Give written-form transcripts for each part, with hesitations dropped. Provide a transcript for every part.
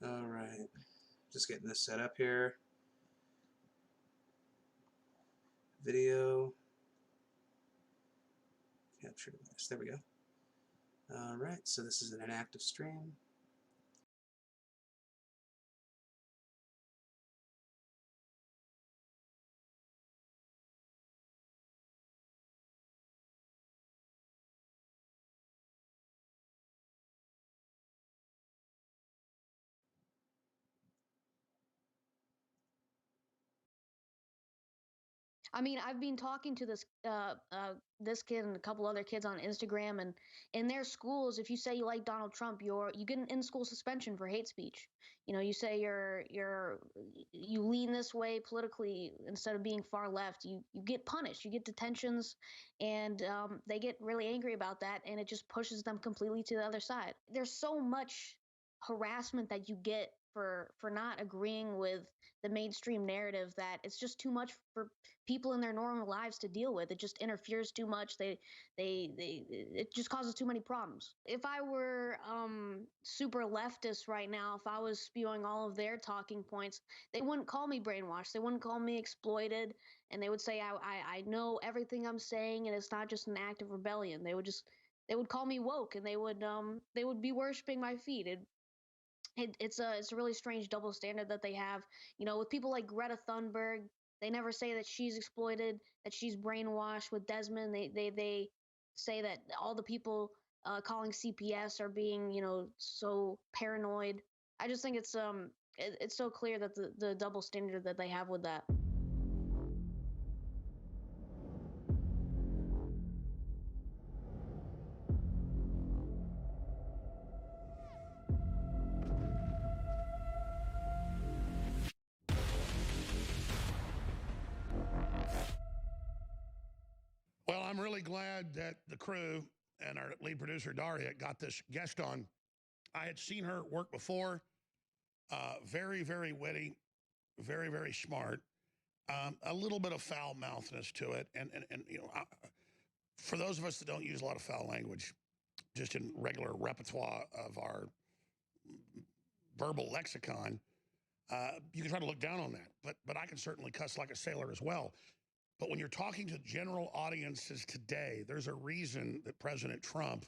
All right, just getting this set up here. Video. Capture device. There we go. All right, so this is an inactive stream. I mean, I've been talking to this kid and a couple other kids on Instagram, and in their schools, if you say you like Donald Trump, you get an in-school suspension for hate speech. You know, you say you lean this way politically instead of being far left, you get punished, you get detentions, and they get really angry about that, and it just pushes them completely to the other side. There's so much harassment that you get for not agreeing with the mainstream narrative that it's just too much for people in their normal lives to deal with. It just interferes too much. It just causes too many problems. If I were super leftist right now, if I was spewing all of their talking points, they wouldn't call me brainwashed. They wouldn't call me exploited, and they would say I know everything I'm saying, and it's not just an act of rebellion. They would call me woke, and they would be worshiping my feet. It's a really strange double standard that they have. You know, with people like Greta Thunberg, they never say that she's exploited, that she's brainwashed. With Desmond, they say that all the people calling CPS are being, you know, so paranoid. I just think it's so clear that the double standard that they have with that. Well, I'm really glad that the crew and our lead producer, Daria, got this guest on. I had seen her work before. Very, very witty, very, very smart. A little bit of foul mouthness to it. And you know, for those of us that don't use a lot of foul language, just in regular repertoire of our verbal lexicon, you can try to look down on that. But I can certainly cuss like a sailor as well. But when you're talking to general audiences today, there's a reason that President Trump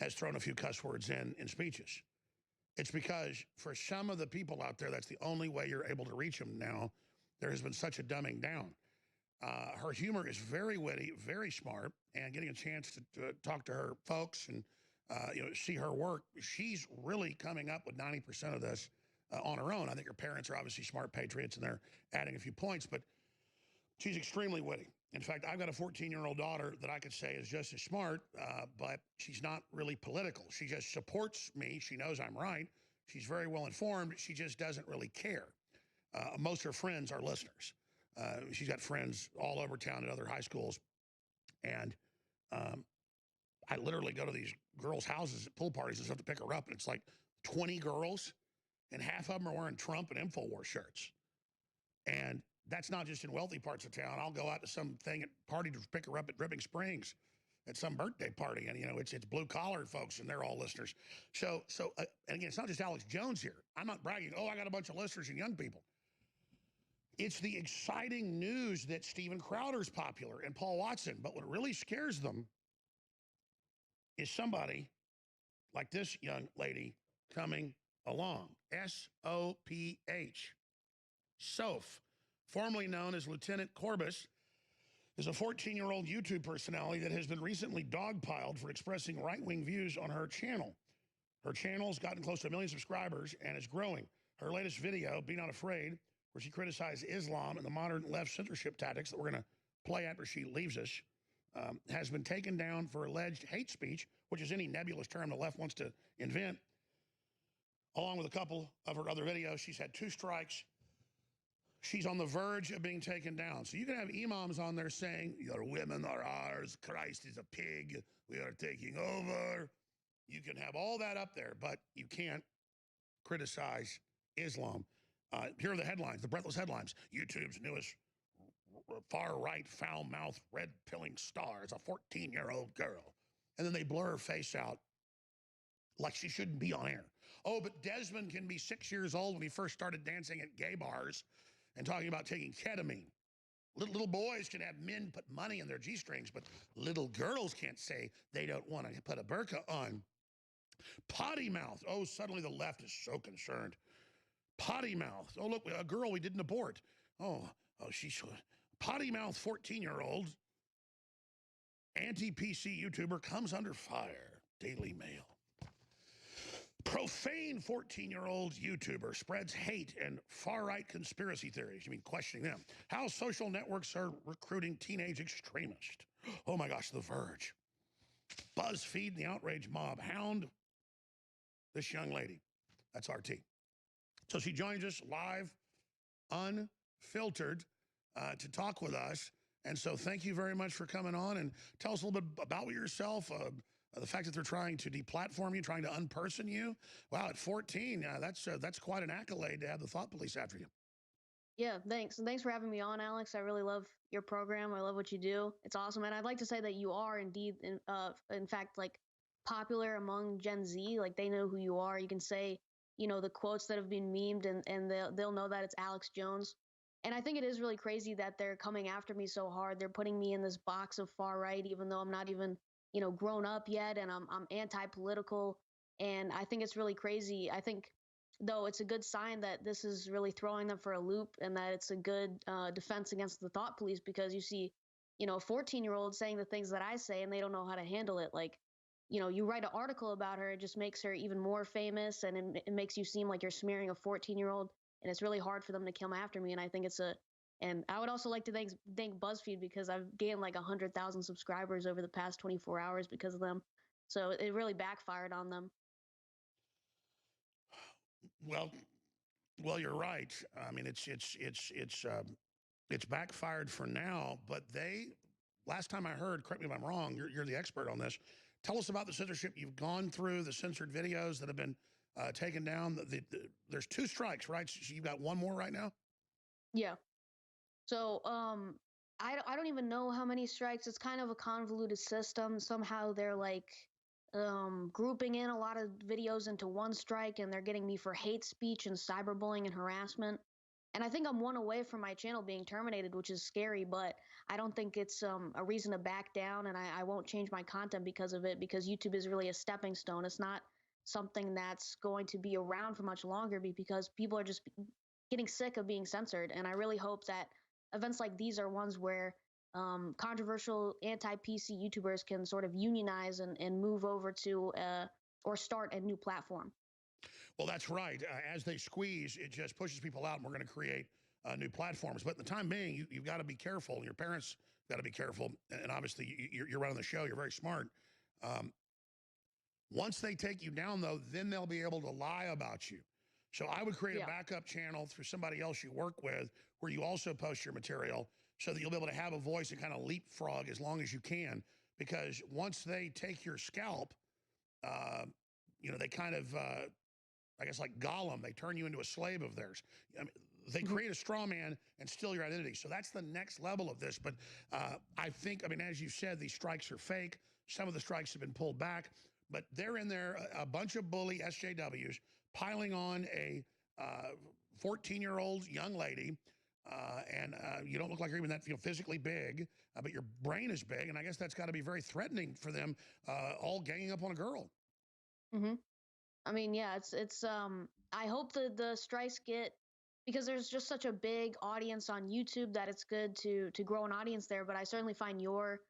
has thrown a few cuss words in speeches. It's because for some of the people out there, that's the only way you're able to reach them now. There has been such a dumbing down. Her humor is very witty, very smart, and getting a chance to talk to her folks and you know, see her work, she's really coming up with 90% of this on her own. I think her parents are obviously smart patriots, and they're adding a few points, but she's extremely witty. In fact, I've got a 14-year-old daughter that I could say is just as smart, but she's not really political. She just supports me. She knows I'm right. She's very well informed. She just doesn't really care. Most of her friends are listeners. She's got friends all over town at other high schools. And um, I literally go to these girls' houses at pool parties and stuff to pick her up. And it's like 20 girls, and half of them are wearing Trump and InfoWars shirts. And that's not just in wealthy parts of town. I'll go out to some thing at party to pick her up at Dripping Springs at some birthday party, and you know it's blue collar folks, and they're all listeners. And again, it's not just Alex Jones here. I'm not bragging. Oh, I got a bunch of listeners and young people. It's the exciting news that Steven Crowder's popular and Paul Watson. But what really scares them is somebody like this young lady coming along. SOPH. Soph, formerly known as Lieutenant Corbus, is a 14-year-old YouTube personality that has been recently dogpiled for expressing right-wing views on her channel. Her channel's gotten close to 1 million subscribers and is growing. Her latest video, Be Not Afraid, where she criticized Islam and the modern left censorship tactics that we're going to play after she leaves us, has been taken down for alleged hate speech, which is any nebulous term the left wants to invent. Along with a couple of her other videos, she's had 2 strikes. She's on the verge of being taken down. So you can have imams on there saying, your women are ours, Christ is a pig, we are taking over. You can have all that up there, but you can't criticize Islam. Here are the headlines, the breathless headlines. YouTube's newest far-right, foul-mouthed, red-pilling star is a 14-year-old girl. And then they blur her face out like she shouldn't be on air. Oh, but Desmond can be 6 years old when he first started dancing at gay bars and talking about taking ketamine. Little boys can have men put money in their G-strings, but little girls can't say they don't want to put a burqa on. Potty mouth. Oh, suddenly the left is so concerned. Potty mouth. Oh, look, a girl we didn't abort. Oh, she's potty mouth 14-year-old anti-PC YouTuber comes under fire. Daily Mail. Profane 14-year-old YouTuber spreads hate and far-right conspiracy theories. You mean questioning them. How social networks are recruiting teenage extremists. Oh my gosh, The Verge. BuzzFeed, the outrage mob. Hound this young lady. That's RT. So she joins us live, unfiltered, to talk with us. And so thank you very much for coming on and tell us a little bit about yourself, the fact that they're trying to deplatform you, trying to unperson you. Wow, at 14, that's quite an accolade to have the thought police after you. Yeah, thanks. And thanks for having me on, Alex. I really love your program. I love what you do. It's awesome. And I'd like to say that you are indeed, in fact, like popular among Gen Z. Like they know who you are. You can say, the quotes that have been memed and they'll know that it's Alex Jones. And I think it is really crazy that they're coming after me so hard. They're putting me in this box of far right, even though I'm not even, grown up yet. And I'm anti-political. And I think it's really crazy. I think though it's a good sign that this is really throwing them for a loop and that it's a good defense against the thought police, because you see, a 14-year-old saying the things that I say and they don't know how to handle it. Like, you write an article about her, it just makes her even more famous, and it makes you seem like you're smearing a 14-year-old, and it's really hard for them to come after me. And I think and I would also like to thank BuzzFeed, because I've gained like 100,000 subscribers over the past 24 hours because of them. So it really backfired on them. Well, well, you're right. I mean, it's backfired for now, but last time I heard, correct me if I'm wrong, you're the expert on this. Tell us about the censorship you've gone through, the censored videos that have been taken down. There's 2 strikes, right? So you've got 1 more right now? Yeah. So I don't even know how many strikes. It's kind of a convoluted system. Somehow they're like grouping in a lot of videos into 1 strike, and they're getting me for hate speech and cyberbullying and harassment. And I think I'm 1 away from my channel being terminated, which is scary, but I don't think it's a reason to back down, and I won't change my content because of it, because YouTube is really a stepping stone. It's not something that's going to be around for much longer, because people are just getting sick of being censored. And I really hope that events like these are ones where controversial anti-PC YouTubers can sort of unionize and move over to or start a new platform. Well, that's right. As they squeeze, it just pushes people out, and we're going to create new platforms. But in the time being, you've got to be careful, and your parents got to be careful. And obviously, you're running the show. You're very smart. Once they take you down, though, then they'll be able to lie about you. So I would create a backup channel through somebody else you work with where you also post your material, so that you'll be able to have a voice and kind of leapfrog as long as you can. Because once they take your scalp, they kind of, I guess like Gollum, they turn you into a slave of theirs. I mean, they create a straw man and steal your identity. So that's the next level of this. But I think, as you said, these strikes are fake. Some of the strikes have been pulled back. But they're in there, a bunch of bully SJWs piling on a 14-year-old young lady. And you don't look like you're even that physically big, but your brain is big. And I guess that's got to be very threatening for them, all ganging up on a girl. Mm-hmm. Yeah, it's I hope the strikes get, because there's just such a big audience on YouTube that it's good to grow an audience there. But I certainly find your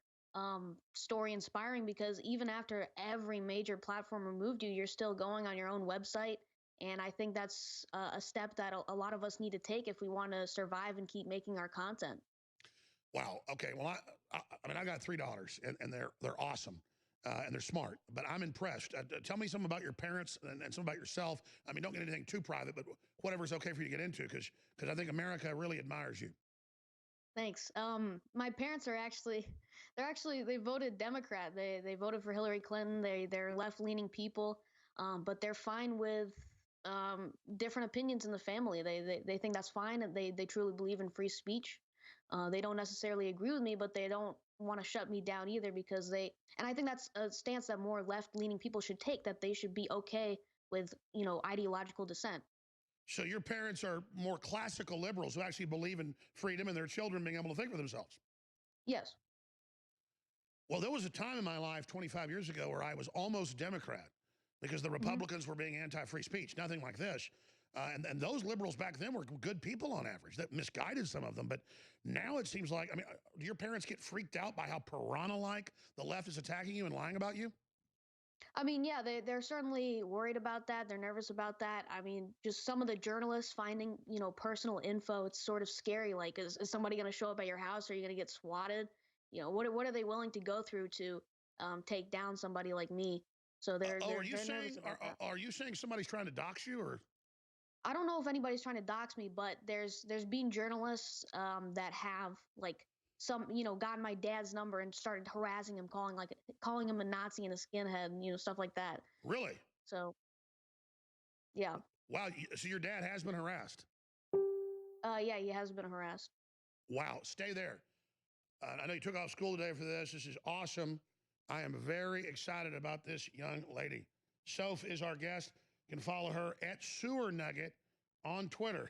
story inspiring, because even after every major platform removed you, you're still going on your own website. And I think that's a step that a lot of us need to take if we want to survive and keep making our content. Wow. Okay. Well, I got 3 daughters, and they're awesome. And they're smart, but I'm impressed. Tell me something about your parents and something about yourself. Don't get anything too private, but whatever's okay for you to get into, because I think America really admires you. Thanks. My parents are they voted Democrat. They voted for Hillary Clinton. They're left-leaning people, but they're fine with different opinions in the family. They think that's fine, and they truly believe in free speech. They don't necessarily agree with me, but they don't want to shut me down either, because and I think that's a stance that more left-leaning people should take, that they should be okay with, ideological dissent. So your parents are more classical liberals who actually believe in freedom and their children being able to think for themselves. Yes. Well, there was a time in my life 25 years ago where I was almost Democrat because the Republicans were being anti-free speech, nothing like this. And those liberals back then were good people on average. That misguided some of them. But now it seems like, do your parents get freaked out by how piranha-like the left is attacking you and lying about you? I mean, yeah, they're certainly worried about that. They're nervous about that. I mean, just some of the journalists finding, personal info, it's sort of scary. Like, is somebody going to show up at your house? Are you going to get swatted? What are they willing to go through to take down somebody like me? So they're nervous about that. Are you saying somebody's trying to dox you, or? I don't know if anybody's trying to dox me, but there's been journalists that have gotten my dad's number and started harassing him, calling him a Nazi and a skinhead, and stuff like that. Really? So, yeah. Wow. So your dad has been harassed? Yeah, he has been harassed. Wow. Stay there. I know you took off school today for this. This is awesome. I am very excited about this young lady. Soph is our guest. You can follow her at Sewer Nugget on Twitter.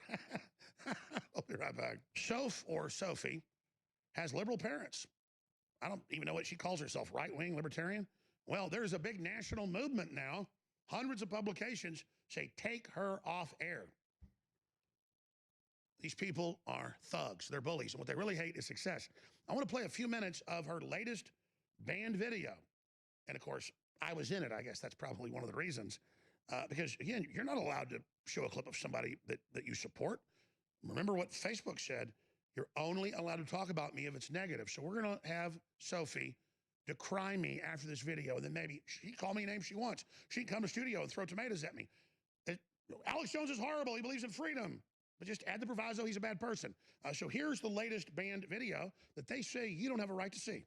I'll be right back. Soph, or Sophie, has liberal parents. I don't even know what she calls herself, right-wing libertarian. Well, there's a big national movement now. Hundreds of publications say take her off air. These people are thugs. They're bullies. And what they really hate is success. I want to play a few minutes of her latest banned video. And of course, I was in it. I guess that's probably one of the reasons. Because again, you're not allowed to show a clip of somebody that you support. Remember what Facebook said. You're only allowed to talk about me if it's negative. So we're going to have Sophie decry me after this video. And then maybe she can call me a name she wants. She can come to studio and throw tomatoes at me. Alex Jones is horrible. He believes in freedom. But just add the proviso, he's a bad person. So here's the latest banned video that they say you don't have a right to see.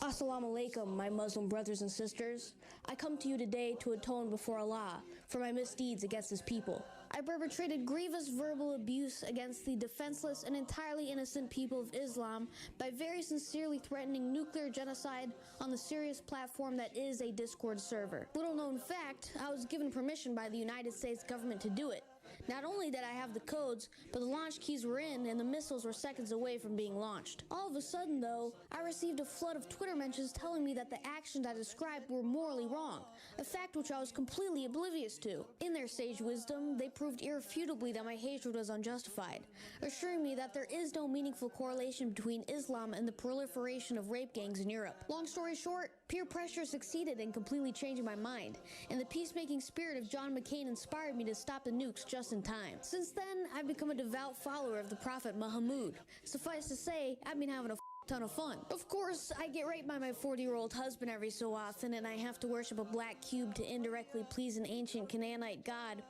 Assalamu alaikum, my Muslim brothers and sisters. I come to you today to atone before Allah for my misdeeds against His people. I perpetrated grievous verbal abuse against the defenseless and entirely innocent people of Islam by very sincerely threatening nuclear genocide on the serious platform that is a Discord server. Little known fact, I was given permission by the United States government to do it. Not only did I have the codes, but the launch keys were in and the missiles were seconds away from being launched. All of a sudden, though, I received a flood of Twitter mentions telling me that the actions I described were morally wrong, a fact which I was completely oblivious to. In their sage wisdom, they proved irrefutably that my hatred was unjustified, assuring me that there is no meaningful correlation between Islam and the proliferation of rape gangs in Europe. Long story short, peer pressure succeeded in completely changing my mind, and the peacemaking spirit of John McCain inspired me to stop the nukes just in time. Since then, I've become a devout follower of the Prophet Muhammad. Suffice to say, I've been having a ton of fun. Of course, I get raped by my 40-year-old husband every so often, and I have to worship a black cube to indirectly please an ancient Canaanite god.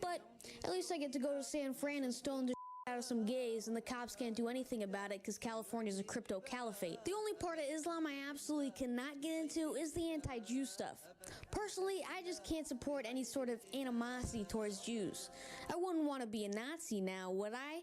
But at least I get to go to San Fran and stone the out of some gays, and the cops can't do anything about it because California's a crypto caliphate. The only part of Islam I absolutely cannot get into is the anti-Jew stuff. Personally, I just can't support any sort of animosity towards Jews. I wouldn't want to be a Nazi now, would I?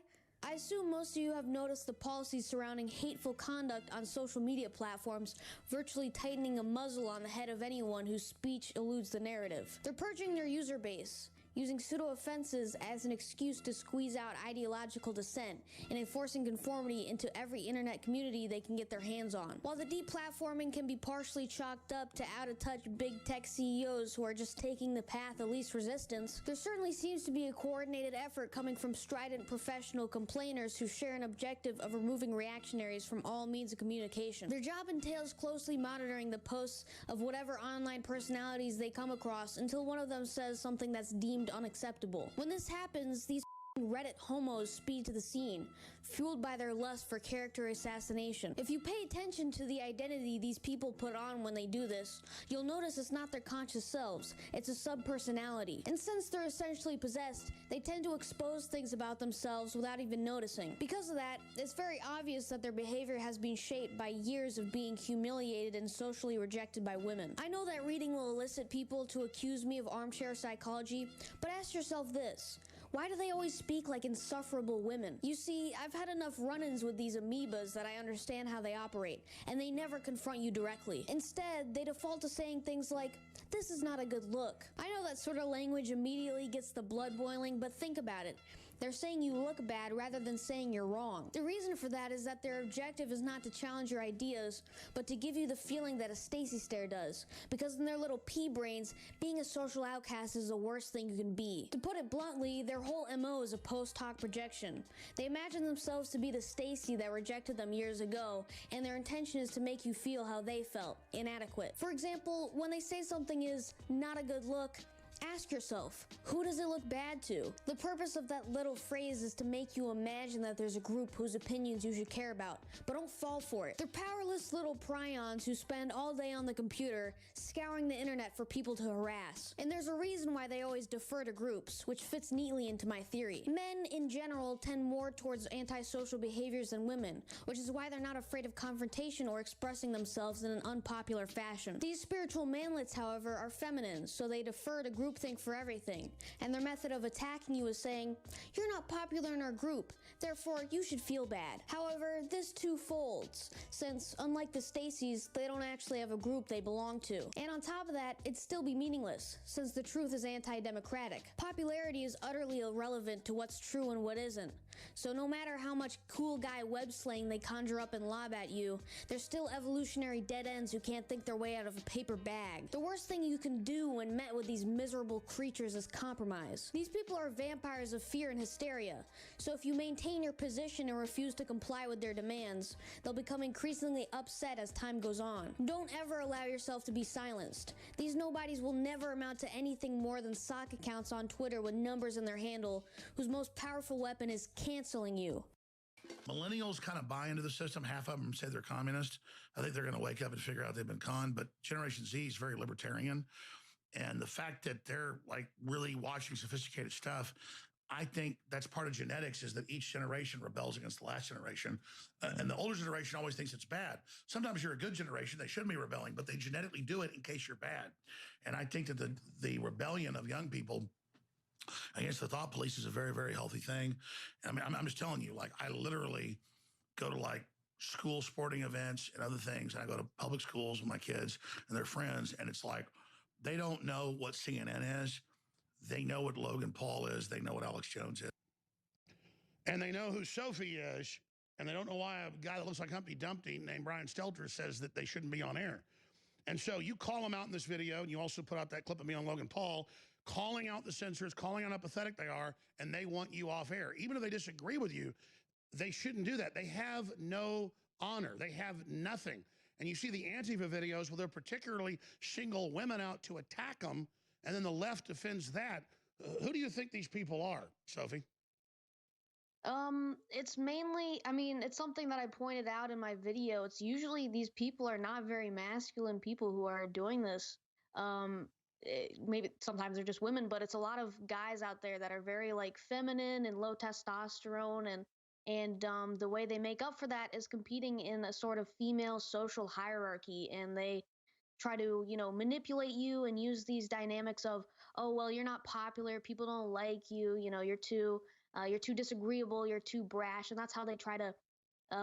I assume most of you have noticed the policies surrounding hateful conduct on social media platforms virtually tightening a muzzle on the head of anyone whose speech eludes the narrative. They're purging their user base, using pseudo-offenses as an excuse to squeeze out ideological dissent and enforcing conformity into every internet community they can get their hands on. While the deplatforming can be partially chalked up to out-of-touch big tech CEOs who are just taking the path of least resistance, there certainly seems to be a coordinated effort coming from strident professional complainers who share an objective of removing reactionaries from all means of communication. Their job entails closely monitoring the posts of whatever online personalities they come across until one of them says something that's deemed unacceptable. When this happens, these Reddit homos speed to the scene, fueled by their lust for character assassination. If you pay attention to the identity these people put on when they do this, you'll notice it's not their conscious selves, it's a sub-personality. And since they're essentially possessed, they tend to expose things about themselves without even noticing. Because of that, it's very obvious that their behavior has been shaped by years of being humiliated and socially rejected by women. I know that reading will elicit people to accuse me of armchair psychology, but ask yourself this. Why do they always speak like insufferable women? You see, I've had enough run-ins with these amoebas that I understand how they operate, and they never confront you directly. Instead, they default to saying things like, "This is not a good look." I know that sort of language immediately gets the blood boiling, but think about it. They're saying you look bad rather than saying you're wrong. The reason for that is that their objective is not to challenge your ideas, but to give you the feeling that a Stacy stare does. Because in their little pea brains, being a social outcast is the worst thing you can be. To put it bluntly, their whole MO is a post hoc projection. They imagine themselves to be the Stacy that rejected them years ago, and their intention is to make you feel how they felt, inadequate. For example, when they say something is not a good look, ask yourself, who does it look bad to? The purpose of that little phrase is to make you imagine that there's a group whose opinions you should care about, but don't fall for it. They're powerless little prions who spend all day on the computer scouring the internet for people to harass. And there's a reason why they always defer to groups, which fits neatly into my theory. Men, in general, tend more towards antisocial behaviors than women, which is why they're not afraid of confrontation or expressing themselves in an unpopular fashion. These spiritual manlets, however, are feminine, so they defer to groupthink for everything, and their method of attacking you is saying, "You're not popular in our group, therefore you should feel bad." However, this too folds, since unlike the Stacys, they don't actually have a group they belong to. And on top of that, it'd still be meaningless, since the truth is anti-democratic. Popularity is utterly irrelevant to what's true and what isn't. So no matter how much cool guy web slang they conjure up and lob at you, they're still evolutionary dead ends who can't think their way out of a paper bag. The worst thing you can do when met with these miserable creatures is compromise. These people are vampires of fear and hysteria, so if you maintain your position and refuse to comply with their demands, they'll become increasingly upset as time goes on. Don't ever allow yourself to be silenced. These nobodies will never amount to anything more than sock accounts on Twitter with numbers in their handle, whose most powerful weapon is canceling you. Millennials kind of buy into the system. Half of them say they're communist. I think they're going to wake up and figure out they've been conned. But Generation Z is very libertarian. And the fact that they're like really watching sophisticated stuff, I think that's part of genetics, is that each generation rebels against the last generation. And the older generation always thinks it's bad. Sometimes you're a good generation. They shouldn't be rebelling, but they genetically do it in case you're bad. And I think that the rebellion of young people against the thought police is a very, very healthy thing. I mean, I'm just telling you, like, I literally go to like school sporting events and other things. And I go to public schools with my kids and their friends. And it's like, they don't know what CNN is. They know what Logan Paul is. They know what Alex Jones is. And they know who Sophie is. And they don't know why a guy that looks like Humpty Dumpty named Brian Stelter says that they shouldn't be on air. And so you call them out in this video, and you also put out that clip of me on Logan Paul, calling out the censors, calling how apathetic they are, and they want you off air. Even if they disagree with you, they shouldn't do that. They have no honor. They have nothing. And you see the Antifa videos where they're particularly single women out to attack them, and then the left defends that. Who do you think these people are, Sophie? It's mainly, I mean, it's something that I pointed out in my video. It's usually these people are not very masculine people who are doing this. Maybe sometimes they're just women, but it's a lot of guys out there that are very like feminine and low testosterone, and the way they make up for that is competing in a sort of female social hierarchy, and they try to, manipulate you and use these dynamics of, oh, well, you're not popular, people don't like you, you're too disagreeable, you're too brash, and that's how they try to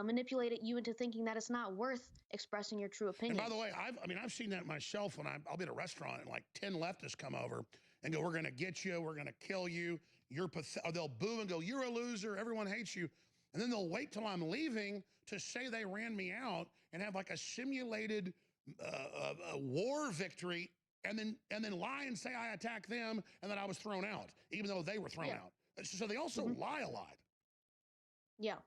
manipulate you into thinking that it's not worth expressing your true opinion. And by the way, I've seen that myself when I'll be at a restaurant and like 10 leftists come over and go, "We're going to get you, we're going to kill you, or they'll boo and go, 'You're a loser, everyone hates you.' And then they'll wait till I'm leaving to say they ran me out and have like a simulated war victory, and then lie and say I attacked them and that I was thrown out, even though they were thrown out. So they also lie a lot. Yeah.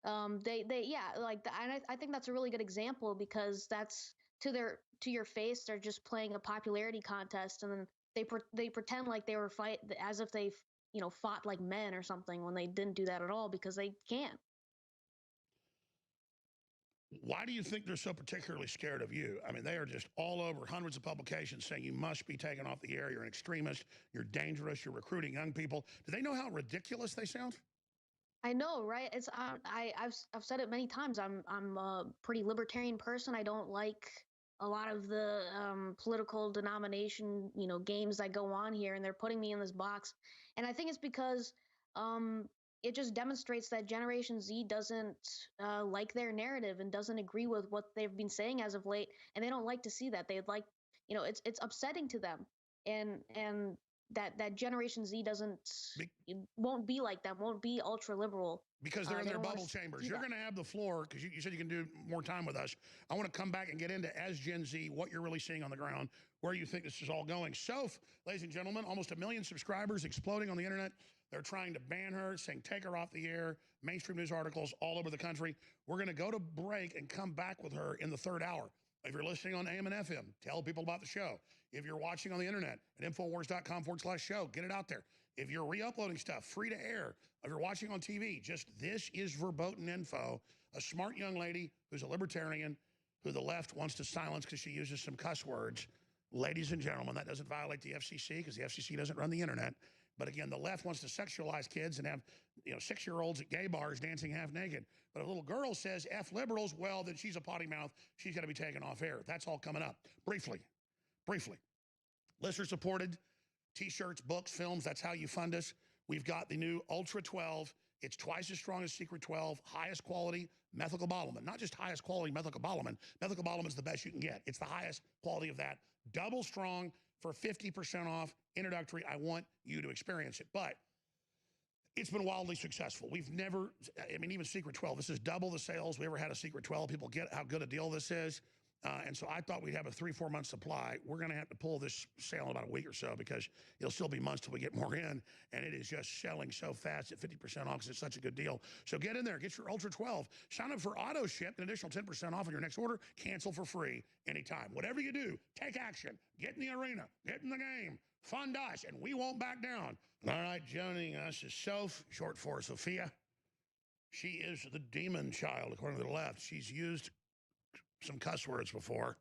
And I think that's a really good example, because that's to your face, they're just playing a popularity contest, and then they pretend like they were as if they fought like men or something, when they didn't do that at all, because they can't. Why do you think they're so particularly scared of you? I mean, they are just all over, hundreds of publications saying you must be taken off the air, you're an extremist, you're dangerous, you're recruiting young people. Do they know how ridiculous they sound? I know, right? It's I've said it many times. I'm a pretty libertarian person. I don't like a lot of the political denomination, games that go on here, and they're putting me in this box. And I think it's because it just demonstrates that Generation Z doesn't like their narrative and doesn't agree with what they've been saying as of late, and they don't like to see that. They'd like, it's upsetting to them, and that Generation Z won't be like them, won't be ultra liberal. Because they're in They their don't wanna bubble chambers. see You're that. going to have the floor because you said you can do more time with us. I want to come back and get into, as Gen Z, what you're really seeing on the ground, where you think this is all going. Soph, ladies and gentlemen, almost 1 million subscribers, exploding on the internet. They're trying to ban her, saying take her off the air, mainstream news articles all over the country. We're going to go to break and come back with her in the third hour. If you're listening on AM and FM, tell people about the show. If you're watching on the internet at Infowars.com/show, get it out there. If you're re-uploading stuff, free to air. If you're watching on TV, just this is verboten info. A smart young lady who's a libertarian who the left wants to silence because she uses some cuss words. Ladies and gentlemen, that doesn't violate the FCC because the FCC doesn't run the internet. But again, the left wants to sexualize kids and have 6-year-olds at gay bars dancing half naked. But a little girl says F liberals, well, then she's a potty mouth. She's got to be taken off air. That's all coming up. Briefly. Listener supported T-shirts, books, films. That's how you fund us. We've got the new Ultra 12. It's twice as strong as Secret 12. Highest quality methylcobalamin. Not just highest quality methylcobalamin. Methylcobalamin is the best you can get. It's the highest quality of that. Double strong for 50% off. Introductory. I want you to experience it. But it's been wildly successful. We've never, even Secret 12, this is double the sales we ever had a Secret 12. People get how good a deal this is. And so I thought we'd have a 3-4 month supply. We're going to have to pull this sale in about a week or so because it'll still be months till we get more in. And it is just selling so fast at 50% off because it's such a good deal. So get in there. Get your Ultra 12. Sign up for auto ship, an additional 10% off on your next order. Cancel for free anytime. Whatever you do, take action. Get in the arena. Get in the game. Fund us, and we won't back down. All right, joining us is Soph, short for Sophia. She is the demon child, according to the left. She's used some cuss words before.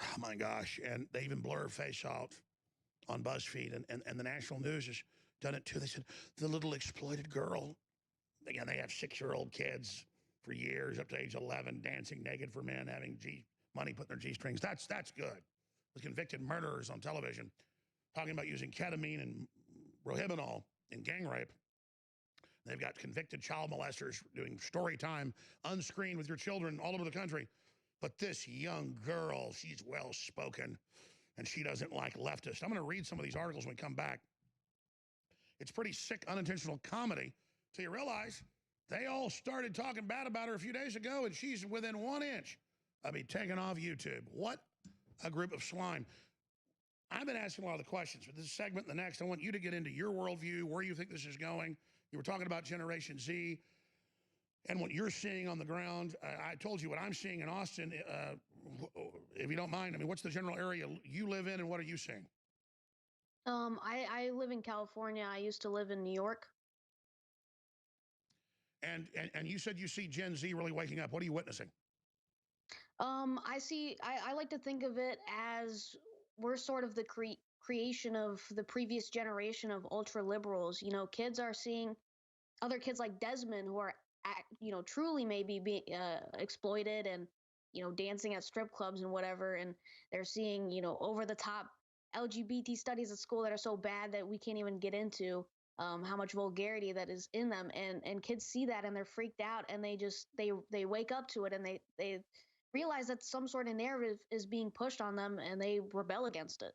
Oh my gosh. And they even blur her face out on BuzzFeed. And the national news has done it too. They said, the little exploited girl. Again, they have 6-year-old kids for years up to age 11 dancing naked for men, having money put in their G-strings. That's good. The convicted murderers on television talking about using ketamine and rohypnol in gang rape. They've got convicted child molesters doing story time unscreened with your children all over the country. But this young girl, she's well-spoken, and she doesn't like leftists. I'm going to read some of these articles when we come back. It's pretty sick, unintentional comedy till you realize they all started talking bad about her a few days ago, and she's within 1 inch of being taken off YouTube. What a group of swine. I've been asking a lot of the questions. For this segment and the next, I want you to get into your worldview, where you think this is going. You were talking about Generation Z and what you're seeing on the ground. I told you what I'm seeing in Austin. If you don't mind, what's the general area you live in, and what are you seeing? I live in California. I used to live in New York. And you said you see Gen Z really waking up. What are you witnessing? I like to think of it as we're sort of the creation of the previous generation of ultra liberals. Kids are seeing other kids like Desmond who are, truly maybe being exploited and, dancing at strip clubs and whatever. And they're seeing, over the top LGBT studies at school that are so bad that we can't even get into. How much vulgarity that is in them, and kids see that and they're freaked out, and they wake up to it, and they realize that some sort of narrative is being pushed on them, and they rebel against it.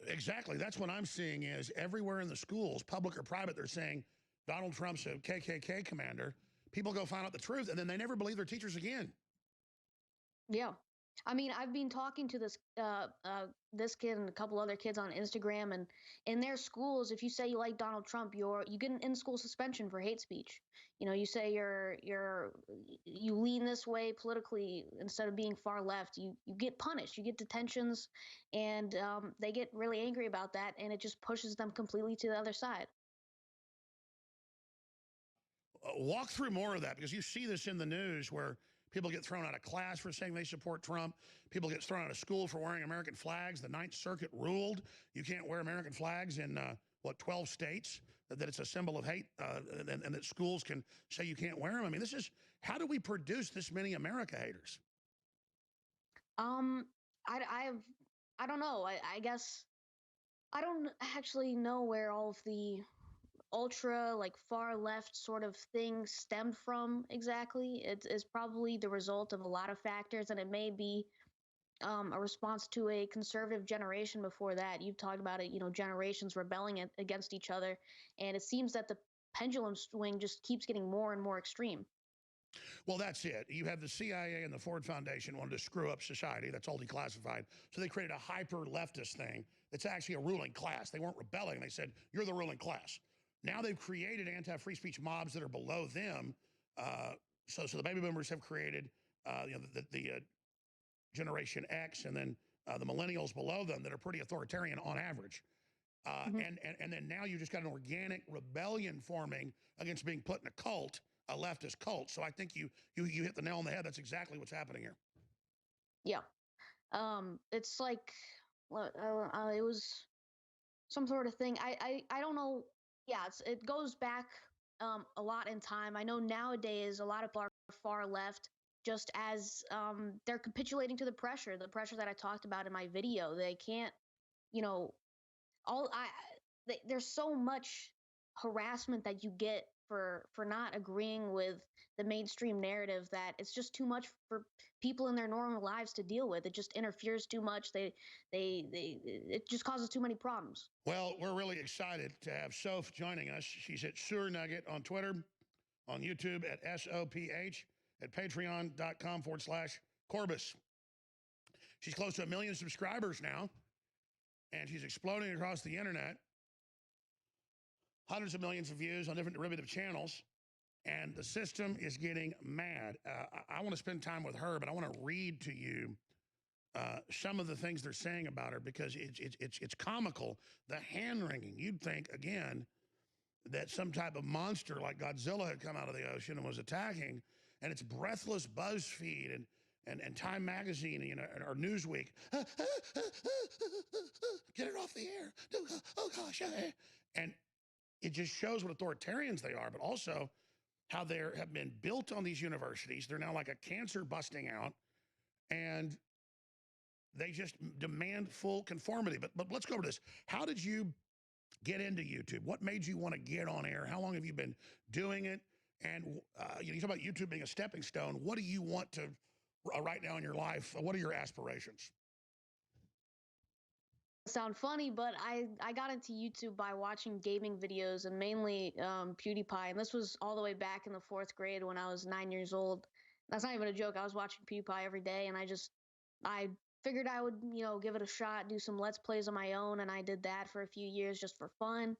Exactly. That's what I'm seeing is everywhere in the schools, public or private, they're saying Donald Trump's a KKK commander. People go find out the truth, and then they never believe their teachers again. Yeah. I've been talking to this kid and a couple other kids on Instagram, and in their schools, if you say you like Donald Trump, you get an in-school suspension for hate speech. You say you lean this way politically instead of being far left. You get punished. You get detentions, and they get really angry about that, and it just pushes them completely to the other side. Walk through more of that, because you see this in the news where People get thrown out of class for saying they support Trump. People get thrown out of school for wearing American flags. The Ninth Circuit ruled you can't wear American flags in, 12 states, that it's a symbol of hate, and that schools can say you can't wear them. I mean, how do we produce this many America haters? Um, I don't know. I guess I don't actually know where all of the ultra like far left sort of thing stemmed from exactly. It's probably the result of a lot of factors, and it may be a response to a conservative generation before that. You've talked about it, generations rebelling against each other, and it seems that the pendulum swing just keeps getting more and more extreme. Well, that's it. You have the CIA and the Ford Foundation wanted to screw up society. That's all declassified. So they created a hyper leftist thing that's actually a ruling class. They weren't rebelling. They said, you're the ruling class. Now they've created anti-free speech mobs that are below them. So the baby boomers have created the Generation X, and then the millennials below them that are pretty authoritarian on average. Mhm. And then now you just got an organic rebellion forming against being put in a cult, a leftist cult. So I think you hit the nail on the head. That's exactly what's happening here. Yeah. It's like it was some sort of thing. I don't know. Yeah, it goes back a lot in time. I know nowadays a lot of people are far left, just as they're capitulating to the pressure that I talked about in my video. They can't, you know, all there's so much harassment that you get for not agreeing with the mainstream narrative that it's just too much for people in their normal lives to deal with. It just interferes too much. It just causes too many problems. Well, we're really excited to have Soph joining us. She's at Sewer Nugget on Twitter, on YouTube at SOPH, at patreon.com/Corbis. She's close to 1 million subscribers now, and she's exploding across the internet. Hundreds of millions of views on different derivative channels, and the system is getting mad. I want to spend time with her, but I want to read to you some of the things they're saying about her, because it's comical. The hand-wringing. You'd think, again, that some type of monster like Godzilla had come out of the ocean and was attacking, and it's breathless BuzzFeed and Time Magazine, or Newsweek. Get it off the air. Oh, gosh. And it just shows what authoritarians they are, but also how they have been built on these universities. They're now like a cancer busting out, and they just demand full conformity. But let's go over this. How did you get into YouTube? What made you want to get on air? How long have you been doing it? And you talk about YouTube being a stepping stone. What do you want to right now in your life? What are your aspirations? Sound funny, but I got into YouTube by watching gaming videos, and mainly PewDiePie. And this was all the way back in the 4th grade when I was 9 years old. That's not even a joke. I was watching PewDiePie every day, and I figured I would, give it a shot, do some Let's Plays on my own, and I did that for a few years just for fun.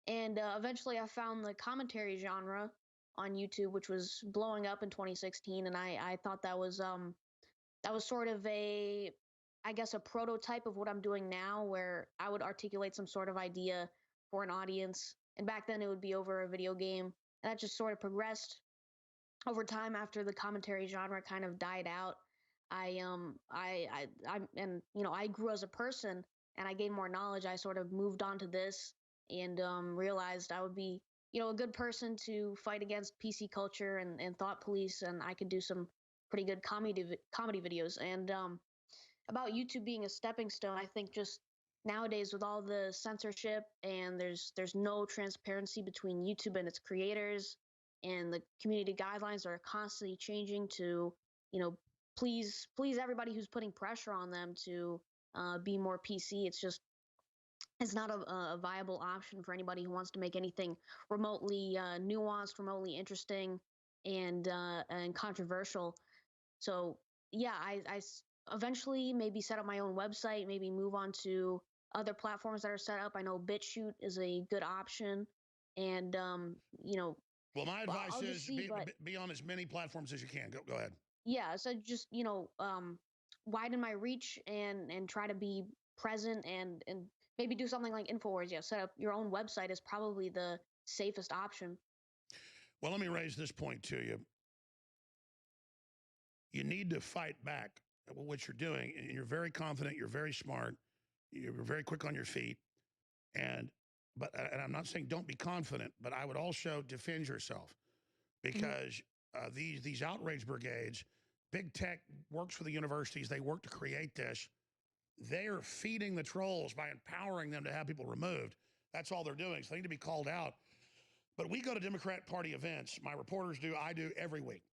And eventually I found the commentary genre on YouTube, which was blowing up in 2016, and I thought that was sort of I guess a prototype of what I'm doing now, where I would articulate some sort of idea for an audience. And back then it would be over a video game. And that just sort of progressed over time after the commentary genre kind of died out. I grew as a person, and I gained more knowledge. I sort of moved on to this, and realized I would be, a good person to fight against PC culture and thought police, and I could do some pretty good comedy videos. And about YouTube being a stepping stone, I think just nowadays with all the censorship, and there's no transparency between YouTube and its creators, and the community guidelines are constantly changing to, please everybody who's putting pressure on them to be more PC. It's not a viable option for anybody who wants to make anything remotely nuanced, remotely interesting, and controversial. So yeah, I eventually maybe set up my own website, maybe move on to other platforms that are set up. I know BitChute is a good option, and Well, my advice I'll is just see. But be on as many platforms as you can. Go ahead. yeah, so just widen my reach and try to be present, and maybe do something like Infowars. Yeah, set up your own website is probably the safest option. Well, let me raise this point to you. You need to fight back at what you're doing. And you're very confident. You're very smart. You're very quick on your feet. And I'm not saying don't be confident, but I would also defend yourself because these outrage brigades, big tech works for the universities. They work to create this. They are feeding the trolls by empowering them to have people removed. That's all they're doing. So they need to be called out. But we go to Democrat Party events. My reporters do. I do every week,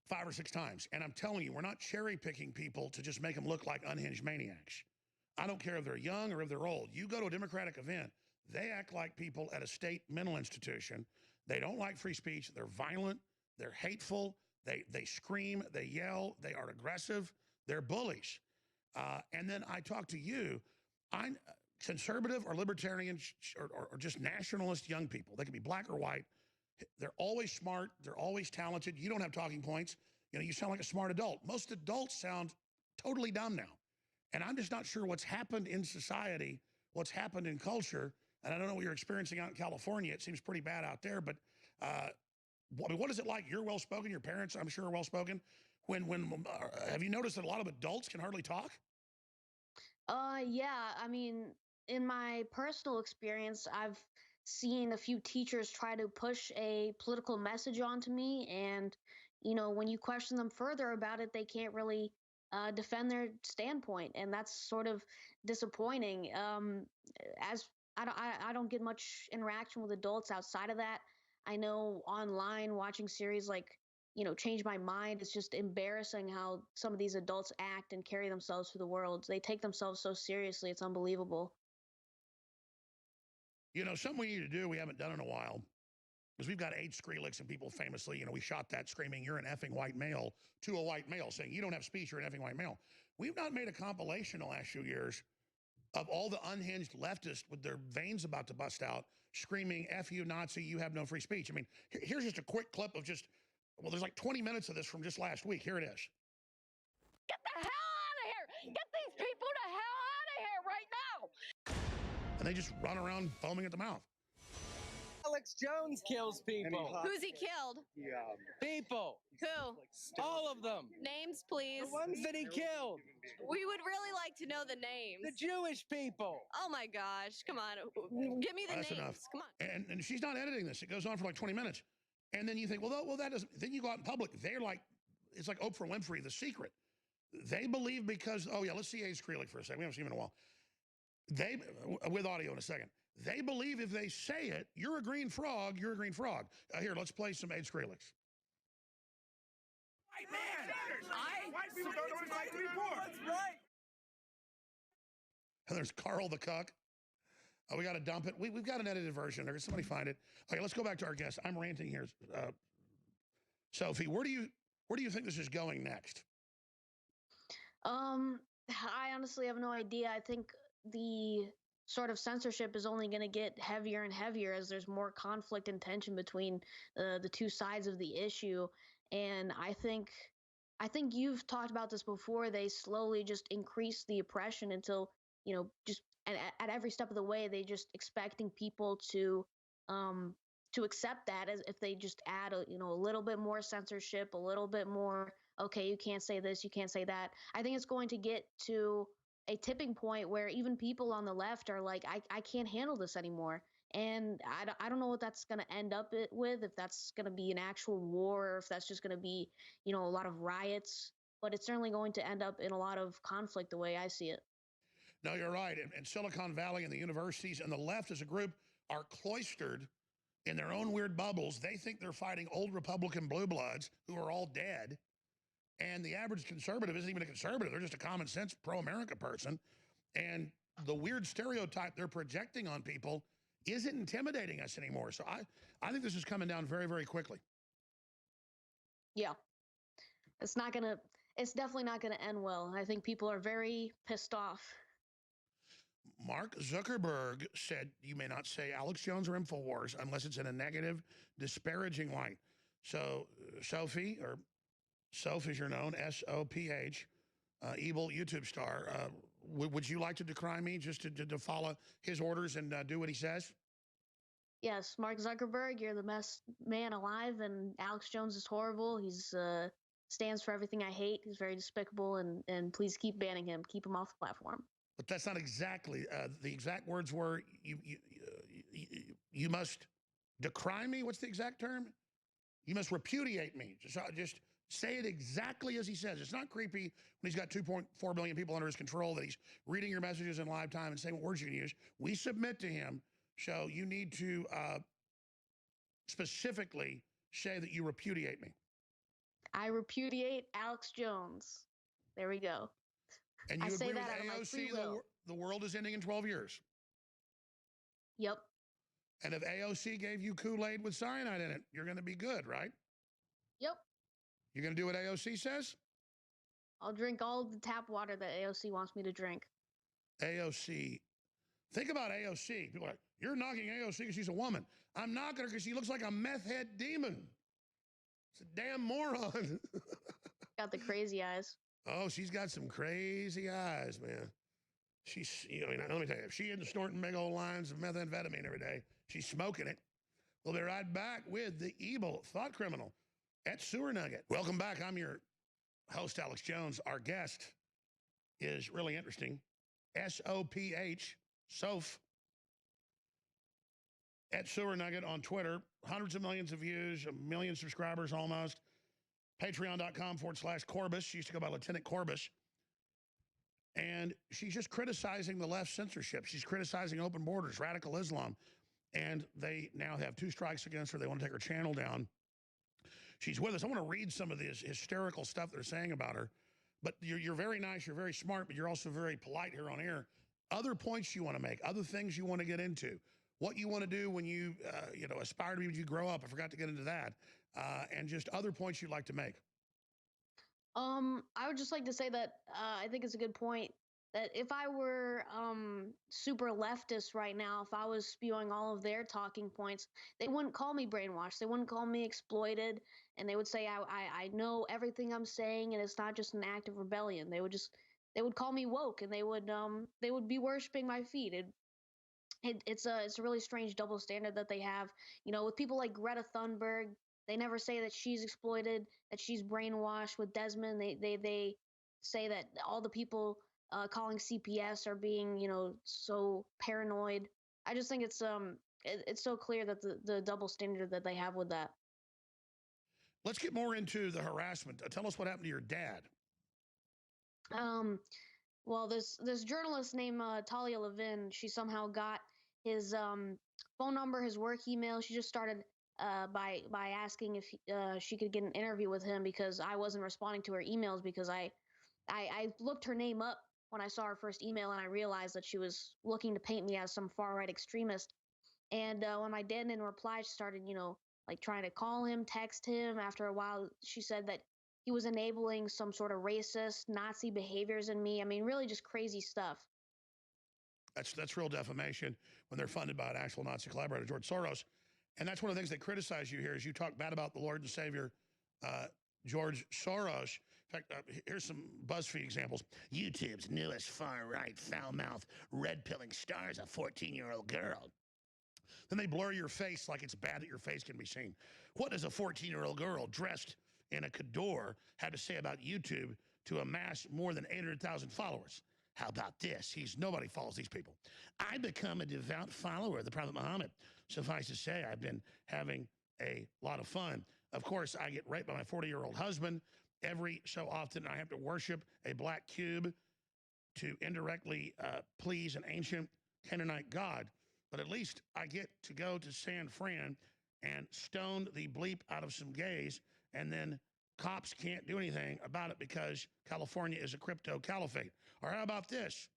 5 or 6 times. And I'm telling you, we're not cherry picking people to just make them look like unhinged maniacs. I don't care if they're young or if they're old. You go to a Democratic event, they act like people at a state mental institution. They don't like free speech. They're violent. They're hateful. They scream. They yell. They are aggressive. They're bullies. And then I talk to you. I'm conservative or libertarian or just nationalist young people. They can be black or white. They're always smart. They're always talented. You don't have talking points. You know, you sound like a smart adult. Most adults sound totally dumb now. And I'm just not sure what's happened in society, what's happened in culture. And I don't know what you're experiencing out in California. It seems pretty bad out there. But I mean, what is it like? You're well-spoken. Your parents, I'm sure, are well-spoken. Have you noticed that a lot of adults can hardly talk? Yeah. I mean, in my personal experience, I've seen a few teachers try to push a political message onto me, and when you question them further about it, they can't really defend their standpoint, and that's sort of disappointing. As I don't get much interaction with adults outside of that. I know online watching series like Change My Mind. It's just embarrassing how some of these adults act and carry themselves through the world. They take themselves so seriously. It's unbelievable. You know, something we need to do, we haven't done in a while, is we've got 8 Skrillex and people famously, we shot that screaming, "You're an effing white male," to a white male, saying, "You don't have speech, you're an effing white male." We've not made a compilation the last few years of all the unhinged leftists with their veins about to bust out, screaming, "F you, Nazi, you have no free speech." I mean, here's just a quick clip of there's like 20 minutes of this from just last week. Here it is. Get the hell out of here! Get these people the hell out of here right now! And they just run around foaming at the mouth. Alex Jones kills people. Who's he killed? People. Who? All of them. Names, please. The ones that he killed. We would really like to know the names. The Jewish people. Oh my gosh, come on. Give me the That's names. enough. Come on. And she's not editing this. It goes on for like 20 minutes. And then you think, well, that doesn't. Then you go out in public. They're like, it's like Oprah Winfrey, The Secret. They believe because, oh yeah, let's see Ace Skrillex for a second. We haven't seen him in a while. They, with audio in a second. They believe if they say it, you're a green frog, you're a green frog. Here, let's play some Ace Skrillex. White man! White people don't know what it's like to be poor. That's right. And there's Carl the Cuck. Oh, we got to dump it. We've got an edited version. There, somebody find it. Okay, let's go back to our guest. I'm ranting here. Sophie, where do you think this is going next? I honestly have no idea. I think the sort of censorship is only going to get heavier and heavier as there's more conflict and tension between the two sides of the issue. And I think you've talked about this before. They slowly just increase the oppression until just at every step of the way they just expecting people to accept that, as if they just add a little bit more censorship, a little bit more. Okay, you can't say this, you can't say that. I think it's going to get to a tipping point where even people on the left are like, I can't handle this anymore. And I don't know what that's going to end up with, if that's going to be an actual war, or if that's just going to be, a lot of riots. But it's certainly going to end up in a lot of conflict the way I see it. No, you're right. And Silicon Valley and the universities and the left as a group are cloistered in their own weird bubbles. They think they're fighting old Republican blue bloods who are all dead. And the average conservative isn't even a conservative. They're just a common sense pro-America person. And the weird stereotype they're projecting on people isn't intimidating us anymore. So I think this is coming down very, very quickly. Yeah. It's definitely not going to end well. I think people are very pissed off. Mark Zuckerberg said you may not say Alex Jones or InfoWars unless it's in a negative, disparaging light. So Sophie, or Soph as you're known, S-O-P-H, evil YouTube star, would you like to decry me just to follow his orders and do what he says? Yes, Mark Zuckerberg, you're the best man alive, and Alex Jones is horrible. He's stands for everything I hate. He's very despicable, and please keep banning him. Keep him off the platform. But that's not exactly, the exact words were, you must decry me. What's the exact term? You must repudiate me. Just say it exactly as he says. It's not creepy when he's got 2.4 billion people under his control that he's reading your messages in live time and saying what words you can use. We submit to him, so you need to specifically say that you repudiate me. I repudiate Alex Jones. There we go. And you I say agree with that out of my free will. AOC, the world is ending in 12 years. Yep. And if AOC gave you Kool-Aid with cyanide in it, you're going to be good, right? Yep. You're going to do what AOC says? I'll drink all of the tap water that AOC wants me to drink. AOC. Think about AOC. People are like, you're knocking AOC because she's a woman. I'm knocking her because she looks like a meth head demon. It's a damn moron. Got the crazy eyes. Oh, she's got some crazy eyes, man. She's, let me tell you, if she isn't snorting big old lines of methamphetamine every day, she's smoking it. We'll be right back with the evil thought criminal at Sewer Nugget. Welcome back. I'm your host, Alex Jones. Our guest is really interesting. SOPH, Soph, at Sewer Nugget on Twitter. Hundreds of millions of views, a million subscribers almost. Patreon.com/Corbus. She used to go by Lieutenant Corbus. And she's just criticizing the left censorship. She's criticizing open borders, radical Islam. And they now have 2 strikes against her. They want to take her channel down. She's with us. I want to read some of this hysterical stuff they're saying about her. But you're very nice. You're very smart, but you're also very polite here on air. Other points you want to make, other things you want to get into, what you want to do when you, aspire to be when you grow up. I forgot to get into that. And just other points you'd like to make. I would just like to say that I think it's a good point that if I were super leftist right now, if I was spewing all of their talking points, they wouldn't call me brainwashed. They wouldn't call me exploited, and they would say I know everything I'm saying, and it's not just an act of rebellion. They would call me woke, and they would be worshiping my feet. It's a really strange double standard that they have. With people like Greta Thunberg, they never say that she's exploited, that she's brainwashed. With Desmond, they say that all the people calling CPS are being, so paranoid. I just think it's so clear that the double standard that they have with that. Let's get more into the harassment. Tell us what happened to your dad. Well, this journalist named Talia Levin, she somehow got his phone number, his work email. She just started by asking if she could get an interview with him because I wasn't responding to her emails because I looked her name up when I saw her first email, and I realized that she was looking to paint me as some far-right extremist. And when my dad didn't reply, she started, like trying to call him, text him. After a while, she said that he was enabling some sort of racist Nazi behaviors in me. I mean, really just crazy stuff. That's real defamation when they're funded by an actual Nazi collaborator, George Soros. And that's one of the things they criticize you here is you talk bad about the Lord and Savior, George Soros. In fact, here's some BuzzFeed examples. YouTube's newest far-right, foul-mouthed, red-pilling star is a 14-year-old girl. Then they blur your face like it's bad that your face can be seen. What does a 14-year-old girl dressed in a Cador have to say about YouTube to amass more than 800,000 followers? How about this? Nobody follows these people. I become a devout follower of the Prophet Muhammad. Suffice to say, I've been having a lot of fun. Of course, I get raped by my 40-year-old husband. Every so often, I have to worship a black cube to indirectly please an ancient Canaanite god. But at least I get to go to San Fran and stone the bleep out of some gays, and then cops can't do anything about it because California is a crypto caliphate. Or how about this?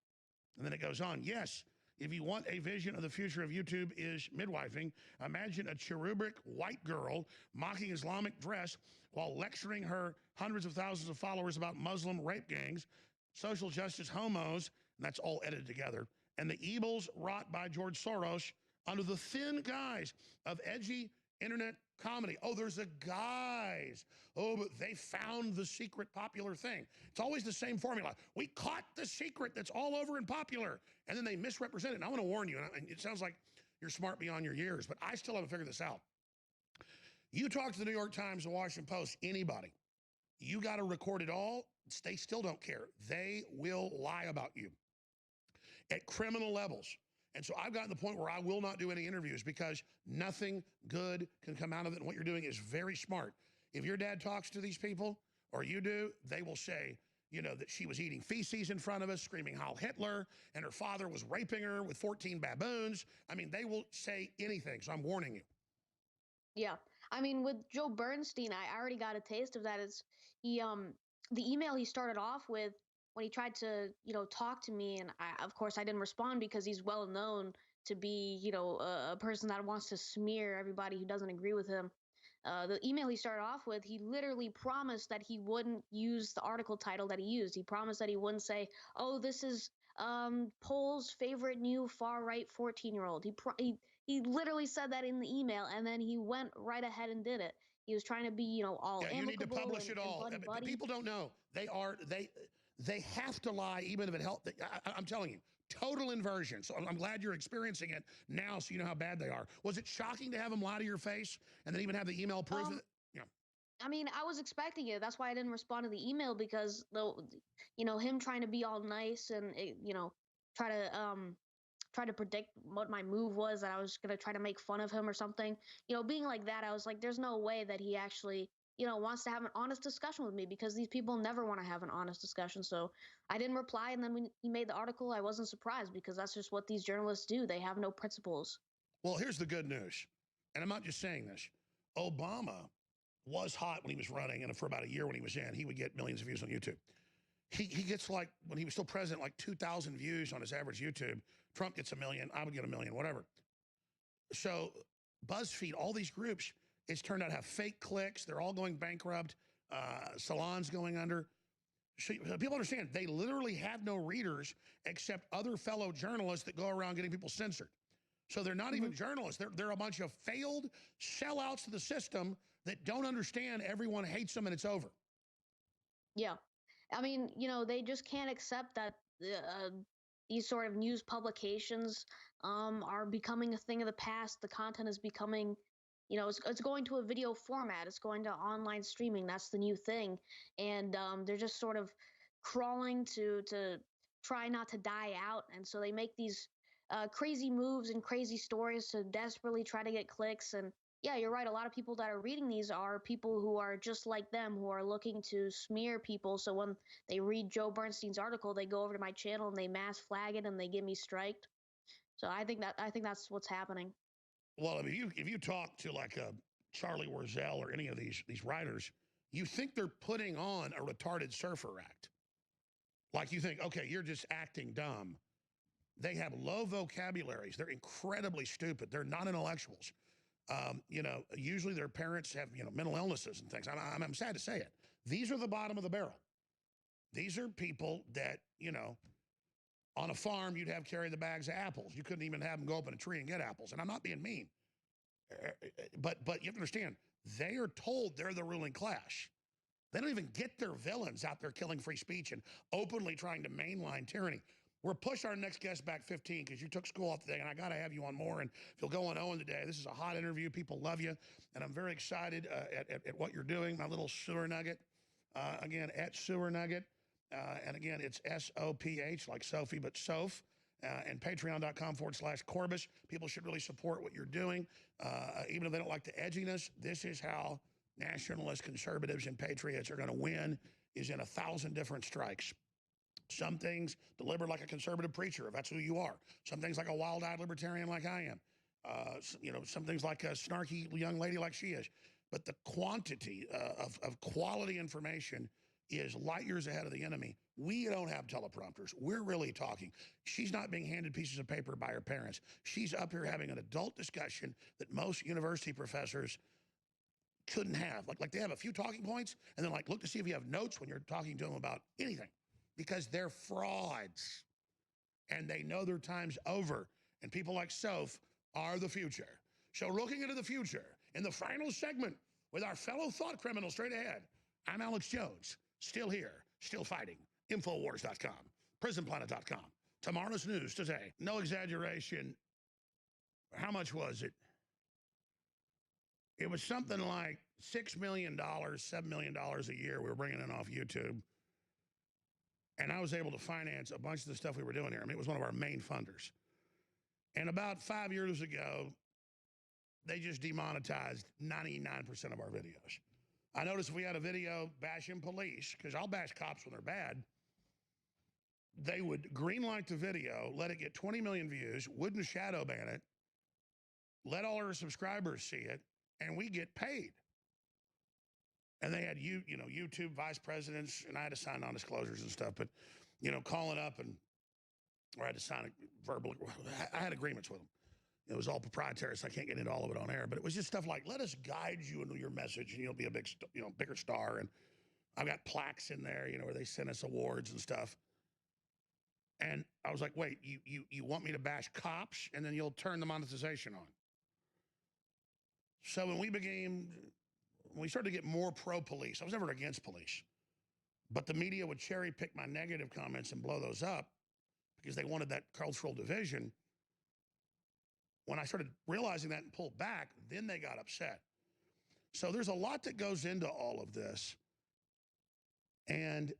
And then it goes on. Yes, if you want a vision of the future of YouTube is midwifing, imagine a cherubic white girl mocking Islamic dress while lecturing her hundreds of thousands of followers about Muslim rape gangs, social justice homos, and that's all edited together, and the evils wrought by George Soros under the thin guise of edgy internet comedy. Oh, there's a guise. Oh, but they found the secret popular thing. It's always the same formula. We caught the secret that's all over and popular, and then they misrepresent it. And I want to warn you, and it sounds like you're smart beyond your years, but I still haven't figured this out. You talk to the New York Times, the Washington Post, anybody. You got to record it all. They still don't care. They will lie about you at criminal levels. And so I've gotten to the point where I will not do any interviews because nothing good can come out of it. And what you're doing is very smart. If your dad talks to these people, or you do, they will say, you know, that she was eating feces in front of us, screaming Heil Hitler, and her father was raping her with 14 baboons. I mean, they will say anything, so I'm warning you. Yeah. I mean, with Joe Bernstein, I already got a taste of that. It's the email he started off with when he tried to, talk to me, and of course I didn't respond because he's well known to be, a person that wants to smear everybody who doesn't agree with him. The email he started off with, he literally promised that he wouldn't use the article title that he used. He promised that he wouldn't say, "Oh, this is Poll's favorite new far right 14-year-old." He literally said that in the email, and then he went right ahead and did it. He was trying to be, all Yeah, you need to amicable publish it all. and buddy. People don't know. They have to lie even if it helps. I'm telling you, total inversion. So I'm glad you're experiencing it now so you know how bad they are. Was it shocking to have them lie to your face and then even have the email proof it? Yeah. I mean, I was expecting it. That's why I didn't respond to the email because him trying to be all nice and try to predict what my move was, that I was gonna try to make fun of him or something. Being like that, I was like, there's no way that he actually wants to have an honest discussion with me, because these people never want to have an honest discussion. So I didn't reply, and then when he made the article, I wasn't surprised, because that's just what these journalists do. They have no principles. Well, here's the good news, and I'm not just saying this. Obama was hot when he was running, and for about a year when he was in, he would get millions of views on YouTube. He gets, like, when he was still president, like 2,000 views on his average YouTube. Trump gets 1 million. I would get 1 million, whatever. So BuzzFeed, all these groups, it's turned out to have fake clicks. They're all going bankrupt. Salons going under. So people understand, they literally have no readers except other fellow journalists that go around getting people censored. So they're not even journalists. They're a bunch of failed sellouts to the system that don't understand everyone hates them and it's over. Yeah. I mean, they just can't accept that these sort of news publications are becoming a thing of the past. The content is becoming, it's going to a video format. It's going to online streaming. That's the new thing. And they're just sort of crawling to try not to die out. And so they make these crazy moves and crazy stories to desperately try to get clicks. And yeah, you're right. A lot of people that are reading these are people who are just like them, who are looking to smear people. So when they read Joe Bernstein's article, they go over to my channel and they mass flag it and they get me striked. So I think that's what's happening. Well, if you talk to like a Charlie Warzel or any of these writers, you think they're putting on a retarded surfer act. Like you think, okay, you're just acting dumb. They have low vocabularies. They're incredibly stupid. They're not intellectuals. Usually their parents have, mental illnesses and things. I'm sad to say it. These are the bottom of the barrel. These are people that, on a farm, you'd have carry the bags of apples. You couldn't even have them go up in a tree and get apples. And I'm not being mean. But you have to understand, they are told they're the ruling class. They don't even get their villains out there killing free speech and openly trying to mainline tyranny. We'll push our next guest back 15 because you took school off today, and I got to have you on more. And if you'll go on Owen today, this is a hot interview. People love you, and I'm very excited at what you're doing. My little sewer nugget, again, at sewer nugget. And again, it's SOPH, like Sophie, but Soph. And patreon.com/Corbis. People should really support what you're doing. Even if they don't like the edginess, this is how nationalists, conservatives, and patriots are going to win, is in 1,000 different strikes. Some things delivered like a conservative preacher, if that's who you are. Some things like a wild-eyed libertarian like I am. Some things like a snarky young lady like she is. But the quantity of quality information is light years ahead of the enemy. We don't have teleprompters. We're really talking. She's not being handed pieces of paper by her parents. She's up here having an adult discussion that most university professors couldn't have. Like they have a few talking points and then look to see if you have notes when you're talking to them about anything, because they're frauds and they know their time's over. And people like Soph are the future. So looking into the future in the final segment with our fellow thought criminal straight ahead, I'm Alex Jones, still here, still fighting. Infowars.com, prisonplanet.com. Tomorrow's news today. No exaggeration. How much was it? It was something like $6 million, $7 million a year we were bringing in off YouTube. And I was able to finance a bunch of the stuff we were doing here. I mean, it was one of our main funders. And about 5 years ago, they just demonetized 99% of our videos. I noticed if we had a video bashing police, because I'll bash cops when they're bad, they would greenlight the video, let it get 20 million views, wouldn't shadow ban it, let all our subscribers see it, and we get paid. And they had YouTube vice presidents, and I had to sign non-disclosures and stuff, but calling up or I had to sign a verbal. I had agreements with them. It was all proprietary, so I can't get into all of it on air. But it was just stuff like, let us guide you into your message, and you'll be a big, bigger star. And I've got plaques in there, where they send us awards and stuff. And I was like, wait, you want me to bash cops, and then you'll turn the monetization on? So when we started to get more pro-police, I was never against police, but the media would cherry pick my negative comments and blow those up because they wanted that cultural division. When I started realizing that and pulled back, then they got upset. So there's a lot that goes into all of this. And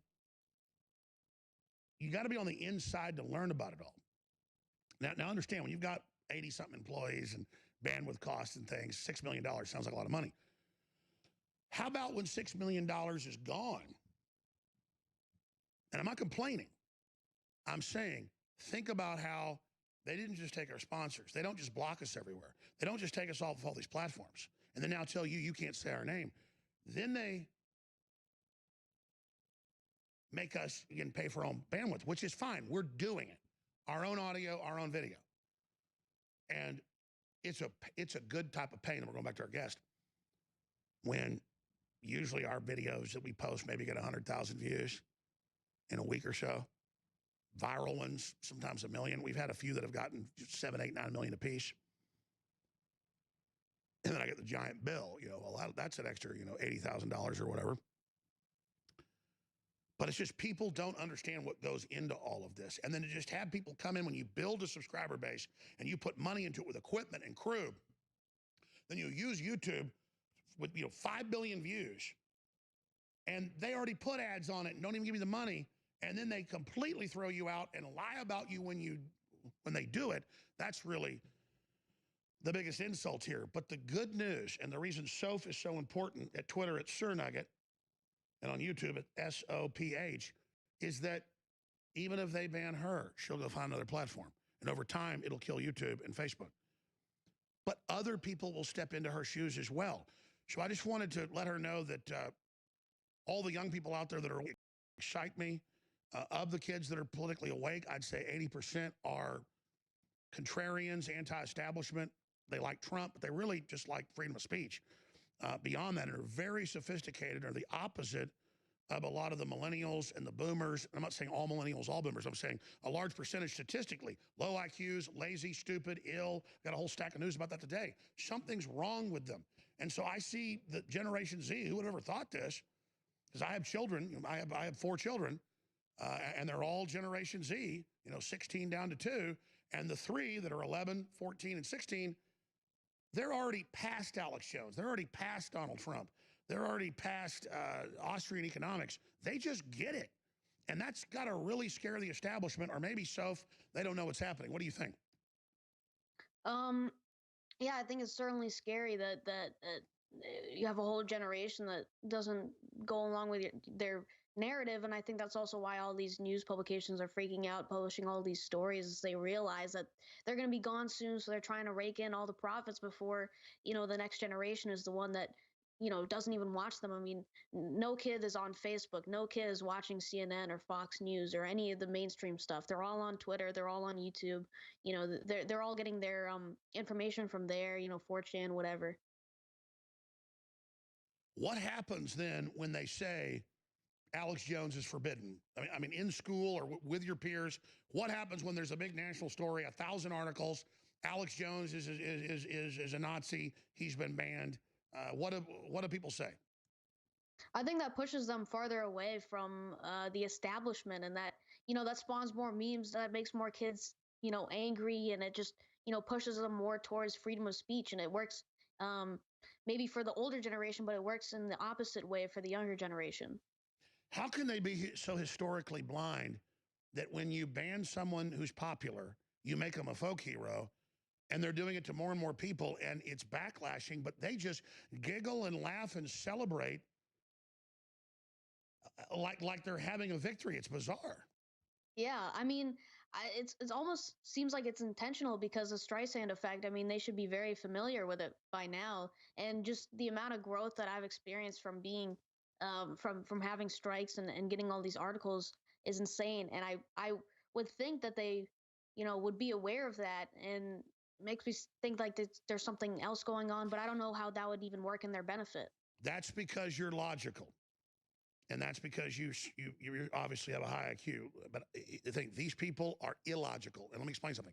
you got to be on the inside to learn about it all. Now understand, when you've got 80-something employees and bandwidth costs and things, $6 million sounds like a lot of money. How about when $6 million is gone? And I'm not complaining. I'm saying, think about how they didn't just take our sponsors. They don't just block us everywhere. They don't just take us off of all these platforms and then now tell you can't say our name. Then they make us, again, pay for our own bandwidth, which is fine. We're doing it. Our own audio, our own video. And it's a good type of pain. And we're going back to our guest. When usually our videos that we post maybe get 100,000 views in a week or so. Viral ones, sometimes 1 million. We've had a few that have gotten 7, 8, 9 million apiece. And then I get the giant bill. That's an extra, $80,000 or whatever. But it's just people don't understand what goes into all of this. And then to just have people come in when you build a subscriber base and you put money into it with equipment and crew, then you use YouTube with 5 billion views, and they already put ads on it and don't even give you the money, and then they completely throw you out and lie about you when they do it. That's really the biggest insult here. But the good news, and the reason Soph is so important at Twitter at SirNugget and on YouTube at SOPH, is that even if they ban her, she'll go find another platform. And over time, it'll kill YouTube and Facebook. But other people will step into her shoes as well. So I just wanted to let her know that all the young people out there that are excite me, of the kids that are politically awake, I'd say 80% are contrarians, anti-establishment. They like Trump, but they really just like freedom of speech. Beyond that, and are very sophisticated, are the opposite of a lot of the millennials and the boomers. I'm not saying all millennials, all boomers. I'm saying a large percentage statistically. Low IQs, lazy, stupid, ill. Got a whole stack of news about that today. Something's wrong with them. And so I see the Generation Z, who would have ever thought this, because I have children. I have 4 children, and they're all Generation Z, 16 down to 2. And the 3 that are 11, 14, and 16, they're already past Alex Jones. They're already past Donald Trump. They're already past Austrian economics. They just get it. And that's got to really scare the establishment, or maybe Soph, they don't know what's happening. What do you think? Yeah, I think it's certainly scary that you have a whole generation that doesn't go along with their narrative. And I think that's also why all these news publications are freaking out, publishing all these stories, as they realize that they're going to be gone soon. So they're trying to rake in all the profits before, the next generation is the one that, doesn't even watch them. I mean, no kid is on Facebook. No kid is watching CNN or Fox News or any of the mainstream stuff. They're all on Twitter. They're all on YouTube. They're all getting their information from there, 4chan, whatever. What happens then when they say Alex Jones is forbidden? I mean, in school or with your peers, what happens when there's a big national story, 1,000 articles, Alex Jones is a Nazi, he's been banned? What do people say? I think that pushes them farther away from the establishment, and that that spawns more memes, that makes more kids angry, and it just pushes them more towards freedom of speech, and it works maybe for the older generation, but it works in the opposite way for the younger generation. How can they be so historically blind that when you ban someone who's popular, you make them a folk hero, and they're doing it to more and more people, and it's backlashing, but they just giggle and laugh and celebrate like they're having a victory. It's bizarre. Yeah, I mean, it's almost seems like it's intentional because of Streisand effect. I mean, they should be very familiar with it by now, and just the amount of growth that I've experienced from being from having strikes and getting all these articles is insane. And I would think that they, would be aware of that, and makes me think like there's something else going on, but I don't know how that would even work in their benefit. That's because you're logical. And that's because you obviously have a high IQ. But I think these people are illogical. And let me explain something.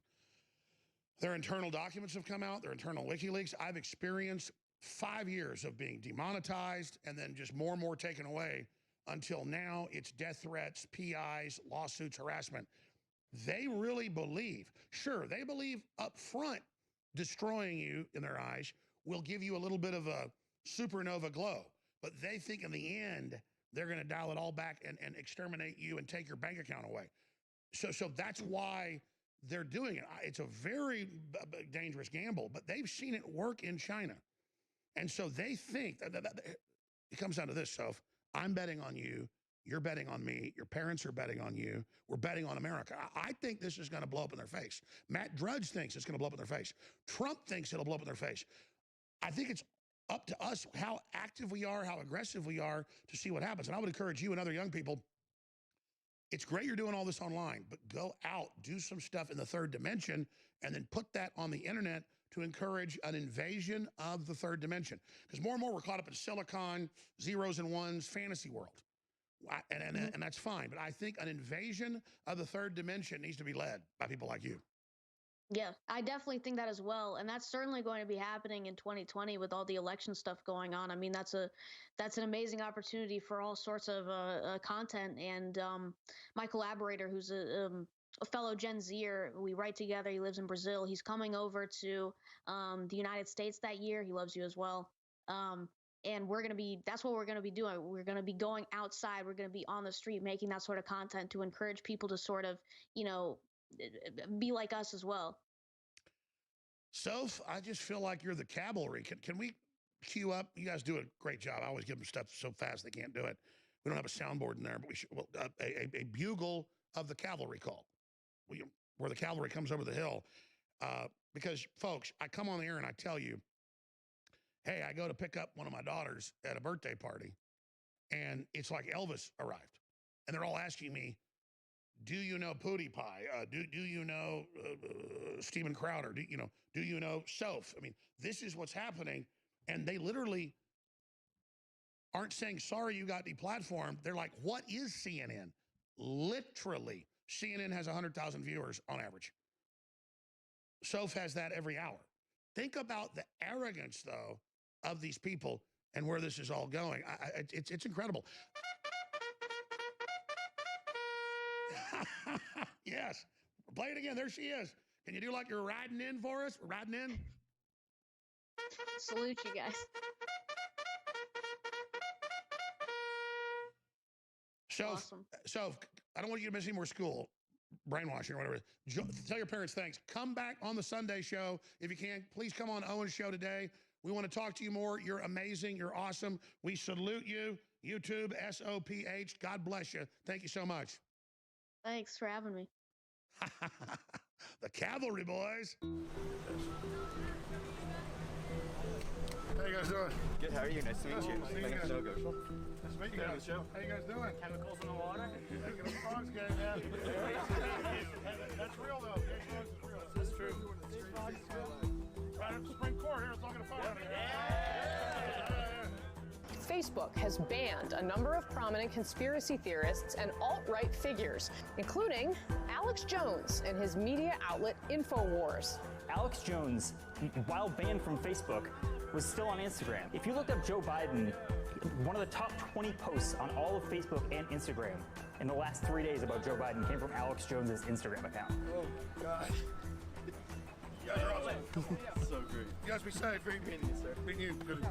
Their internal documents have come out, their internal WikiLeaks. I've experienced 5 years of being demonetized and then just more and more taken away until now it's death threats, PIs, lawsuits, harassment. They really believe, sure, they believe up front destroying you in their eyes will give you a little bit of a supernova glow. But they think in the end, they're going to dial it all back and exterminate you and take your bank account away. So that's why they're doing it. It's a very dangerous gamble, but they've seen it work in China. And so they think that it comes down to this, Soph. I'm betting on you. You're betting on me. Your parents are betting on you. We're betting on America. I think this is going to blow up in their face. Matt Drudge thinks it's going to blow up in their face. Trump thinks it'll blow up in their face. I think it's up to us how active we are, how aggressive we are to see what happens. And I would encourage you and other young people, it's great you're doing all this online, but go out, do some stuff in the third dimension, and then put that on the internet to encourage an invasion of the third dimension. Because more and more we're caught up in silicon, zeros and ones, fantasy world. And that's fine. But I think an invasion of the third dimension needs to be led by people like you. Yeah, I definitely think that as well, and that's certainly going to be happening in 2020 with all the election stuff going on. I mean, that's an amazing opportunity for all sorts of content. And my collaborator, who's a fellow Gen Zer, we write together. He lives in Brazil. He's coming over to the United States that year. He loves you as well. And that's what we're going to be doing. We're going to be going outside. We're going to be on the street making that sort of content to encourage people to sort of, be like us as well. Soph, I just feel like you're the cavalry. Can we queue up? You guys do a great job. I always give them stuff so fast they can't do it. We don't have a soundboard in there, but we should. Well, a bugle of the cavalry call, where the cavalry comes over the hill. Because, folks, I come on the air and I tell you, hey, I go to pick up one of my daughters at a birthday party, and it's like Elvis arrived. And they're all asking me, do you know Pootie Pie? Do you know Steven Crowder? Do you know Soph? I mean, this is what's happening. And they literally aren't saying, sorry, you got deplatformed. They're like, what is CNN? Literally, CNN has 100,000 viewers on average. Soph has that every hour. Think about the arrogance, though, of these people and where this is all going. It's incredible. Yes. Play it again. There she is. Can you do like you're riding in for us? We're riding in. Salute you guys. Awesome. So I don't want you to miss any more school, brainwashing or whatever. Tell your parents thanks. Come back on the Sunday show. If you can, please come on Owen's show today. We want to talk to you more. You're amazing. You're awesome. We salute you. YouTube, SOPH. God bless you. Thank you so much. Thanks for having me. The cavalry boys. How you guys doing? Good, how are you? Nice to meet you. Nice to meet you guys. Nice to meet you guys. How you guys doing? Chemicals in the water? Taking a frogs game, man. That's real, though. Frogs is real. This is true. Right up the Supreme Court here, it's not going to fire. Facebook has banned a number of prominent conspiracy theorists and alt-right figures, including Alex Jones and his media outlet InfoWars. Alex Jones, while banned from Facebook, was still on Instagram. If you looked up Joe Biden, one of the top 20 posts on all of Facebook and Instagram in the last 3 days about Joe Biden came from Alex Jones's Instagram account. Oh, God. You guys are awesome. So great. You guys be safe. Be you. Good.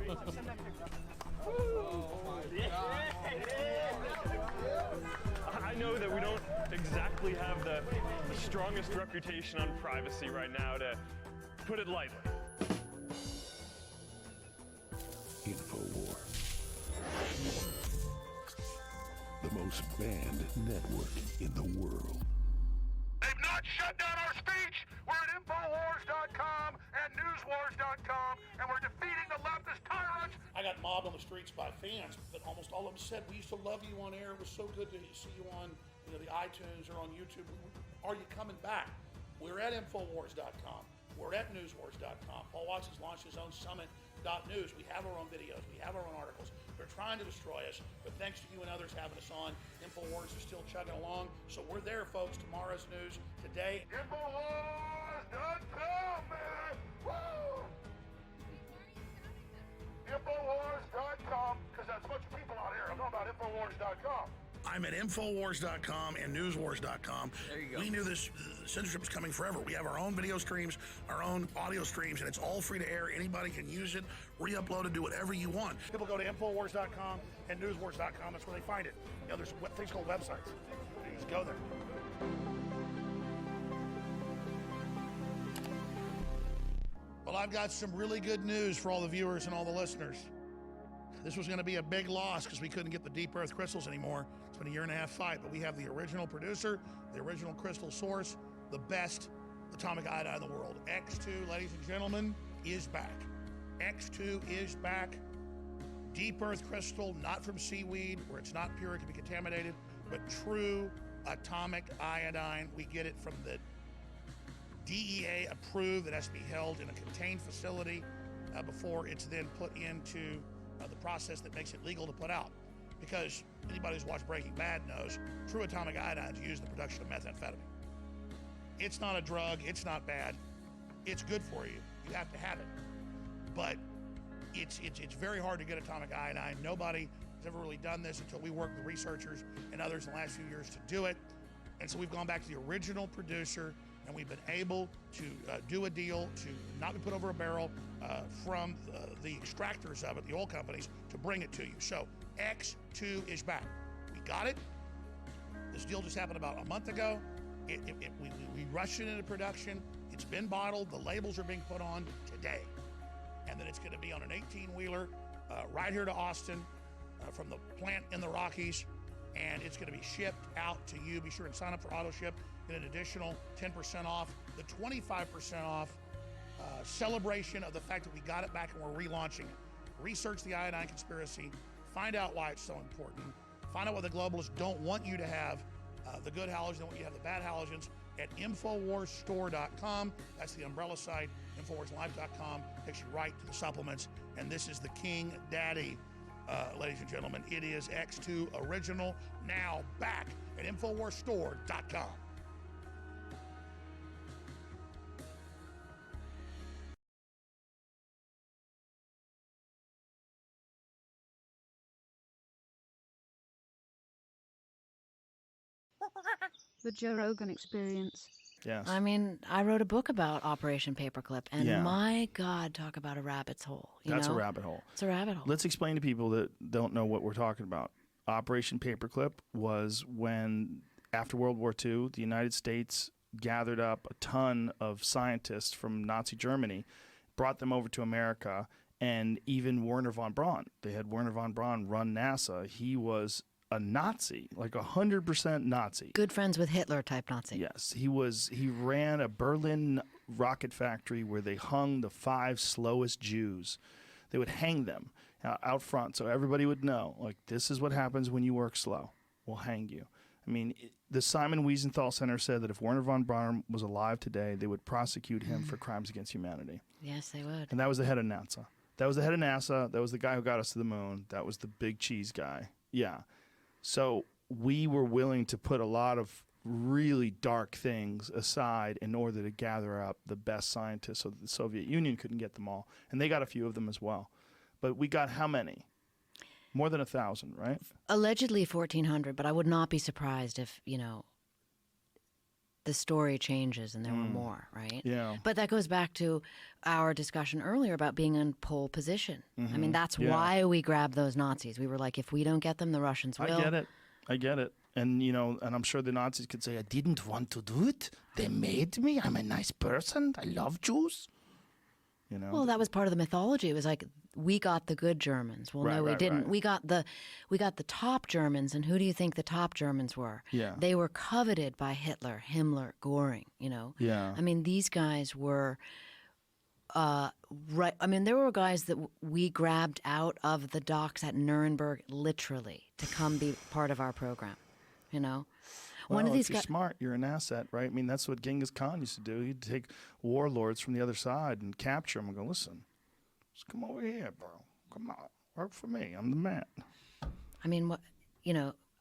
I know that we don't exactly have the strongest reputation on privacy right now, to put it lightly. InfoWars. The most banned network in the world. They've not shut down our speech. We're at Infowars.com and Newswars.com, and we're defeating the leftist tyrants. I got mobbed on the streets by fans that almost all of them said, we used to love you on air. It was so good to see you on the iTunes or on YouTube. Are you coming back? We're at Infowars.com. We're at Newswars.com. Paul Watson's launched his own Summit.news. We have our own videos. We have our own articles. They're trying to destroy us, but thanks to you and others having us on, Infowars is still chugging along. So we're there, folks. Tomorrow's news today. Infowars.com, man! Woo! Infowars.com, because that's a bunch of people out here. I'm talking about Infowars.com. I'm at Infowars.com and Newswars.com. There you go. We knew this censorship was coming forever. We have our own video streams, our own audio streams, and it's all free to air. Anybody can use it, re-upload it, do whatever you want. People go to Infowars.com and Newswars.com. That's where they find it. There's things called websites. You just go there. Well, I've got some really good news for all the viewers and all the listeners. This was going to be a big loss because we couldn't get the deep earth crystals anymore. It's been a 1.5-year fight, but we have the original producer, the original crystal source, the best atomic iodine in the world. X2, ladies and gentlemen, is back. X2 is back. Deep earth crystal, not from seaweed, where it's not pure, it can be contaminated, but true atomic iodine. We get it from the DEA approved. It has to be held in a contained facility before it's then put into the process that makes it legal to put out. Because anybody who's watched Breaking Bad knows true atomic iodine is used in the production of methamphetamine. It's not a drug, it's not bad, it's good for you. You have to have it. But it's very hard to get atomic iodine. Nobody has ever really done this until we worked with researchers and others in the last few years to do it. And so we've gone back to the original producer, and we've been able to do a deal to not be put over a barrel from the extractors of it, the oil companies, to bring it to you. So X2 is back. We got it. This deal just happened about a month ago. We rushed it into production. It's been bottled. The labels are being put on today. And then it's going to be on an 18-wheeler right here to Austin from the plant in the Rockies. And it's going to be shipped out to you. Be sure and sign up for auto ship. Get an additional 10% off, the 25% off celebration of the fact that we got it back and we're relaunching it. Research the iodine conspiracy, find out why it's so important, find out why the globalists don't want you to have the good halogens, they want you to have the bad halogens at InfoWarsStore.com. That's the umbrella site. InfoWarsLife.com takes you right to the supplements. And this is the King Daddy, ladies and gentlemen. It is X2 Original, now back at InfoWarsStore.com. The Joe Rogan Experience. Yes. I mean, I wrote a book about Operation Paperclip, and Yeah. my God, talk about a rabbit's hole. That's a rabbit hole. It's a rabbit hole. Let's explain to people that don't know what we're talking about. Operation Paperclip was when, after World War II, the United States gathered up a ton of scientists from Nazi Germany, brought them over to America, and even Werner von Braun. They had Werner von Braun run NASA. He was a Nazi, like 100% Nazi. Good friends with Hitler type Nazi. Yes, he ran a Berlin rocket factory where they hung the 5 slowest Jews. They would hang them out front so everybody would know, like, this is what happens when you work slow. We'll hang you. I mean, the Simon Wiesenthal Center said that if Werner von Braun was alive today, they would prosecute him for crimes against humanity. Yes, they would. And that was the head of NASA. That was the head of NASA. That was the guy who got us to the moon. That was the big cheese guy. Yeah. So we were willing to put a lot of really dark things aside in order to gather up the best scientists so that the Soviet Union couldn't get them all. And they got a few of them as well. But we got how many? More than 1,000, right? Allegedly 1,400, but I would not be surprised if, the story changes and there were more, right? Yeah. But that goes back to our discussion earlier about being in pole position. I mean, that's Yeah. why we grabbed those Nazis. We were like, if we don't get them, the Russians will. I get it. And, and I'm sure the Nazis could say, I didn't want to do it. They made me. I'm a nice person. I love Jews. Well, that was part of the mythology. It was like, we got the good Germans. Well, no, we didn't. Right. We got the top Germans, and who do you think the top Germans were? Yeah. They were coveted by Hitler, Himmler, Göring, Yeah. I mean, these guys were right. I mean, there were guys that we grabbed out of the docks at Nuremberg literally to come be part of our program, Well, One of these if you're smart, you're an asset, right? I mean, that's what Genghis Khan used to do. He'd take warlords from the other side and capture them and go, listen, just come over here, bro. Come on, work for me. I'm the man. I mean,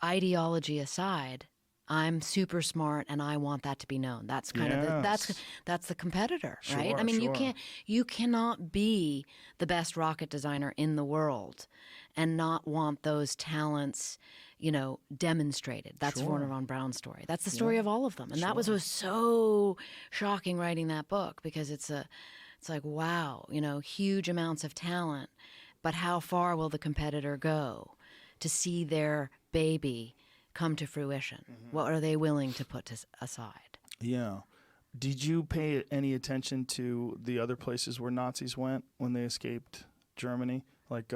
ideology aside, I'm super smart and I want that to be known. That's kind of that's the competitor, right? I mean, you cannot be the best rocket designer in the world and not want those talents, demonstrated. That's Werner von Braun's story. That's the story of all of them. And that was so shocking writing that book, because it's like, wow, huge amounts of talent, but how far will the competitor go to see their baby come to fruition? What are they willing to put aside? Yeah. Did you pay any attention to the other places where Nazis went when they escaped Germany, like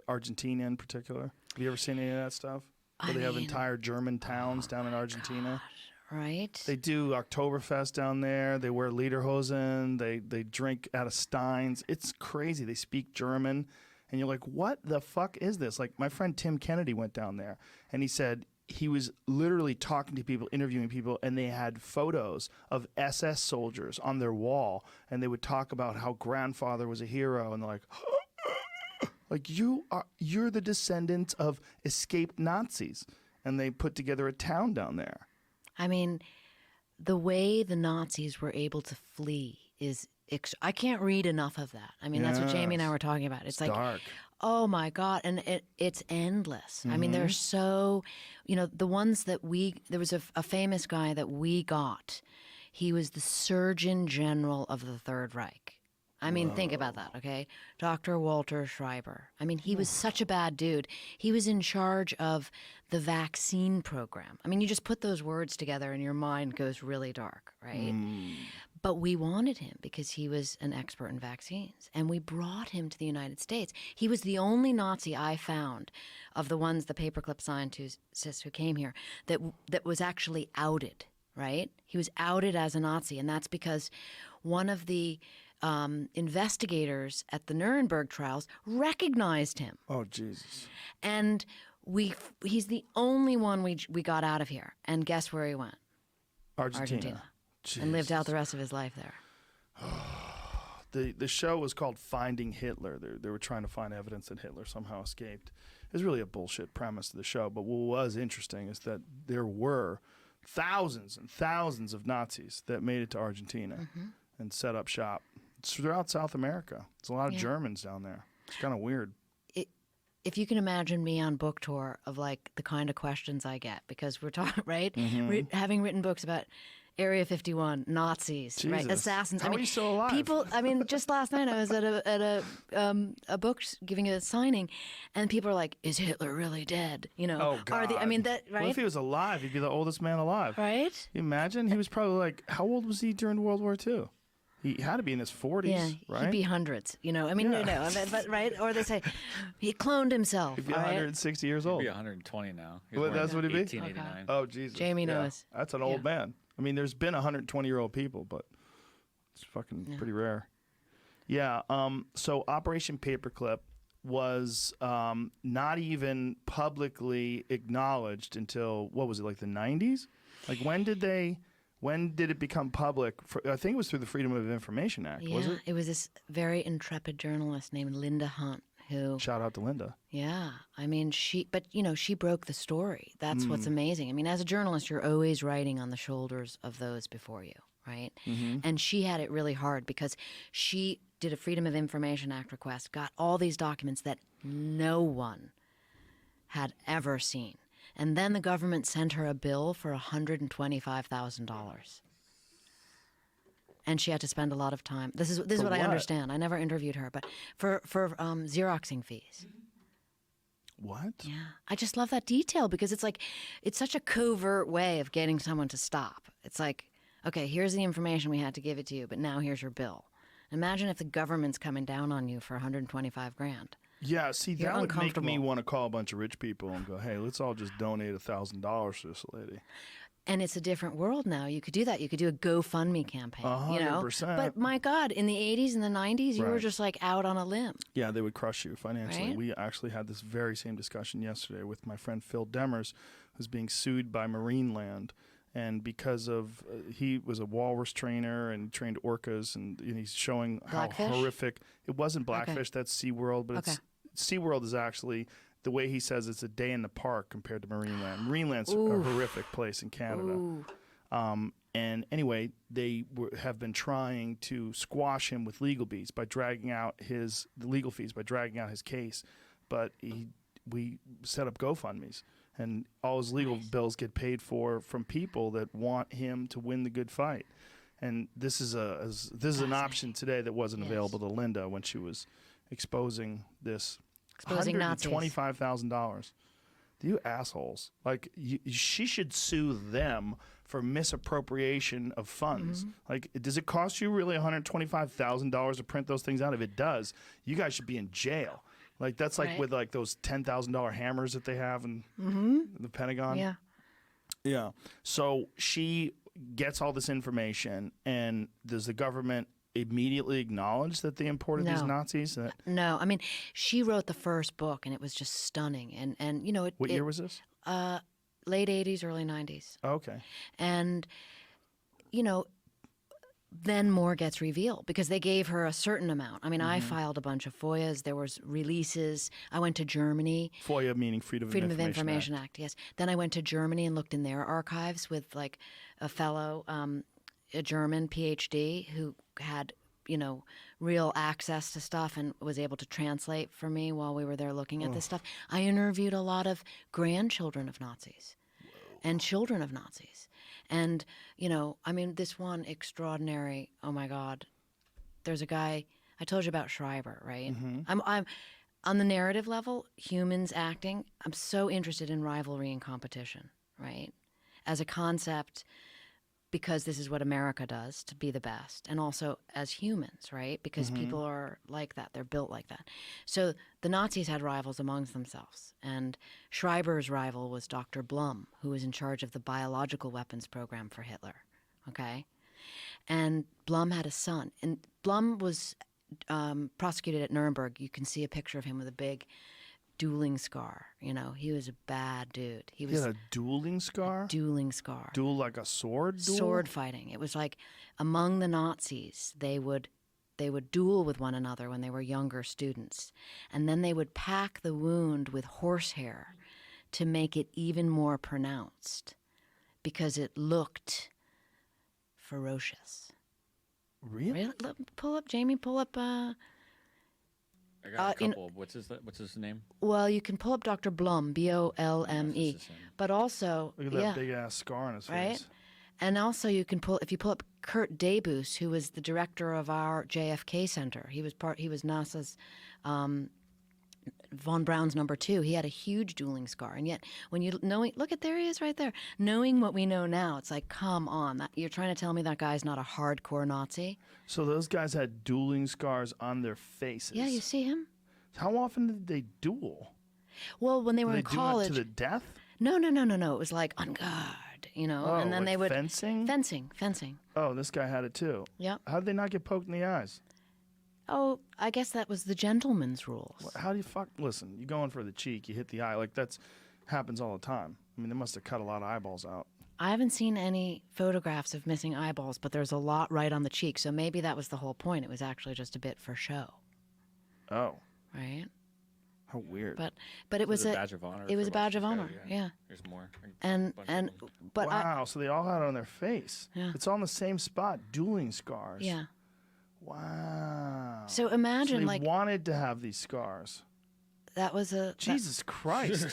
Argentina in particular? Have you ever seen any of that stuff? Where they have entire German towns down in Argentina. God, right? They do Oktoberfest down there. They wear lederhosen. They drink out of steins. It's crazy. They speak German. And you're like, what the fuck is this? Like, my friend Tim Kennedy went down there, and he said he was literally talking to people, interviewing people, and they had photos of SS soldiers on their wall, and they would talk about how grandfather was a hero, and they're like, like, you're the descendants of escaped Nazis, and they put together a town down there. I mean, the way the Nazis were able to flee is I can't read enough of that. I mean, that's what Jamie and I were talking about. It's like, dark. Oh my God. And it's endless. I mean, there's so, the ones that there was a famous guy that we got. He was the Surgeon General of the Third Reich. I mean, think about that, okay? Dr. Walter Schreiber. I mean, he was such a bad dude. He was in charge of the vaccine program. I mean, you just put those words together and your mind goes really dark, right? But we wanted him because he was an expert in vaccines. And we brought him to the United States. He was the only Nazi I found of the ones, the paperclip scientists who came here, that was actually outed, right? He was outed as a Nazi. And that's because one of the investigators at the Nuremberg trials recognized him. Oh, Jesus. And he's the only one we got out of here. And guess where he went? Argentina. And lived out the rest of his life there. The show was called Finding Hitler. They were trying to find evidence that Hitler somehow escaped. It was really a bullshit premise of the show, but what was interesting is that there were thousands and thousands of Nazis that made it to Argentina and set up shop. It's throughout South America. There's a lot of Germans down there. It's kind of weird. If you can imagine me on book tour of like the kind of questions I get, because we're talking, right? Having written books about Area 51, Nazis, right? Assassins. How are you still alive? People, I mean, just last night I was at a book giving a signing, and people are like, "Is Hitler really dead?" Oh God. Right? What if he was alive? He'd be the oldest man alive. Right? Can you imagine? He was probably like, how old was he during World War II? He had to be in his 40s, right? He'd be hundreds, I mean, no, but right? Or they say he cloned himself. He'd be right? 160 years old. He'd be 120 now. Well, that's what he'd be? 1889. Okay. Oh, Jesus. Jamie knows. That's an old man. I mean, there's been 120-year-old people, but it's fucking pretty rare. Yeah, so Operation Paperclip was not even publicly acknowledged until, what was it, like the 90s? Like, when did it become public? I think it was through the Freedom of Information Act, was it? It was this very intrepid journalist named Linda Hunt who... Shout out to Linda. Yeah. I mean, she broke the story. That's what's amazing. I mean, as a journalist, you're always writing on the shoulders of those before you, right? And she had it really hard because she did a Freedom of Information Act request, got all these documents that no one had ever seen. And then the government sent her a bill for $125,000. and she had to spend a lot of time. This is For what I what? understand. I never interviewed her, but for Xeroxing fees. What? Yeah, I just love that detail because it's like it's such a covert way of getting someone to stop. It's like, okay, here's the information, we had to give it to you, but now here's your bill. Imagine if the government's coming down on you for 125 grand. Yeah, see, You're that would make me uncomfortable. want to call a bunch of rich people and go, hey, let's all just donate $1,000 to this lady. And it's a different world now. You could do that. You could do a GoFundMe campaign. 100%. But my God, in the 80s and the 90s, you were Right. just like out on a limb. Yeah, they would crush you financially. Right? We actually had this very same discussion yesterday with my friend Phil Demers, who's being sued by Marineland. And because of, he was a walrus trainer and trained orcas, and he's showing how Blackfish? horrific. It wasn't Blackfish, Okay. that's SeaWorld, but it's SeaWorld is actually, the way he says it's a day in the park compared to Marineland. Marineland's a Oof. horrific place in Canada. Ooh. And anyway, they have been trying to squash him with legal fees by dragging out his case. But we set up GoFundMes, and all his legal bills get paid for from people that want him to win the good fight. And this is an option today that wasn't available to Linda when she was exposing this. Exposing Nazis. $125,000. You assholes! Like she should sue them for misappropriation of funds. Like, does it cost you really $125,000 to print those things out? If it does, you guys should be in jail. Like that's like Right. with like those $10,000 hammers that they have in the Pentagon. Yeah. Yeah. So she gets all this information, and does the government immediately acknowledge that they imported these No. Nazis? No, I mean, she wrote the first book, and it was just stunning. And you know, What year was this? Late 80s, early 90s. Okay. And, you know, then more gets revealed because they gave her a certain amount. I mean, I filed a bunch of FOIAs. There was releases. I went to Germany. FOIA meaning Freedom of Information Act, yes. Then I went to Germany and looked in their archives with like a fellow, a German PhD who had, you know, real access to stuff and was able to translate for me while we were there looking at this stuff. I interviewed a lot of grandchildren of Nazis and children of Nazis. And, you know, I mean, this one extraordinary, oh my God, there's a guy, I told you about Schreiber, right? I'm on the narrative level, humans acting, I'm so interested in rivalry and competition, right? As a concept, because this is what America does to be the best, and also as humans, right? Because people are like that, they're built like that. So the Nazis had rivals amongst themselves, and Schreiber's rival was Dr. Blum, who was in charge of the biological weapons program for Hitler, okay? And Blum had a son, and Blum was prosecuted at Nuremberg. You can see a picture of him with a big dueling scar. You know, he was a bad dude. He was had a dueling scar? Dueling scar. Duel like a sword duel? Sword fighting. It was like among the Nazis, they would duel with one another when they were younger students. And then they would pack the wound with horsehair to make it even more pronounced because it looked ferocious. Really? Look, pull up, Jamie, pull up. I got a couple. What's his name? Well, you can pull up Dr. Blum, Blme, but also Look at that big ass scar on his right? face. And also you can pull up Kurt Debus, who was the director of our JFK Center. He was NASA's von Braun's number 2. He had a huge dueling scar, and yet when you look at there he is right there. Knowing what we know now, it's like, come on, you're trying to tell me that guy's not a hardcore Nazi? So those guys had dueling scars on their faces. Yeah, you see him? How often did they duel? Well, when they were Did in they college. do it to the death? No. It was like on guard, you know, and then like they would fencing. Fencing. Oh, this guy had it too. Yep. How did they not get poked in the eyes? Oh, I guess that was the gentleman's rules. How do you listen? You go in for the cheek, you hit the eye. Like happens all the time. I mean, they must have cut a lot of eyeballs out. I haven't seen any photographs of missing eyeballs, but there's a lot right on the cheek. So maybe that was the whole point. It was actually just a bit for show. Oh. Right? How weird. But it was a badge of honor. It was for a badge of Russians, honor. Yeah. There's more. But wow, so they all had it on their face. Yeah. It's all in the same spot, dueling scars. Yeah. Wow. So imagine they wanted to have these scars. That was Jesus Christ.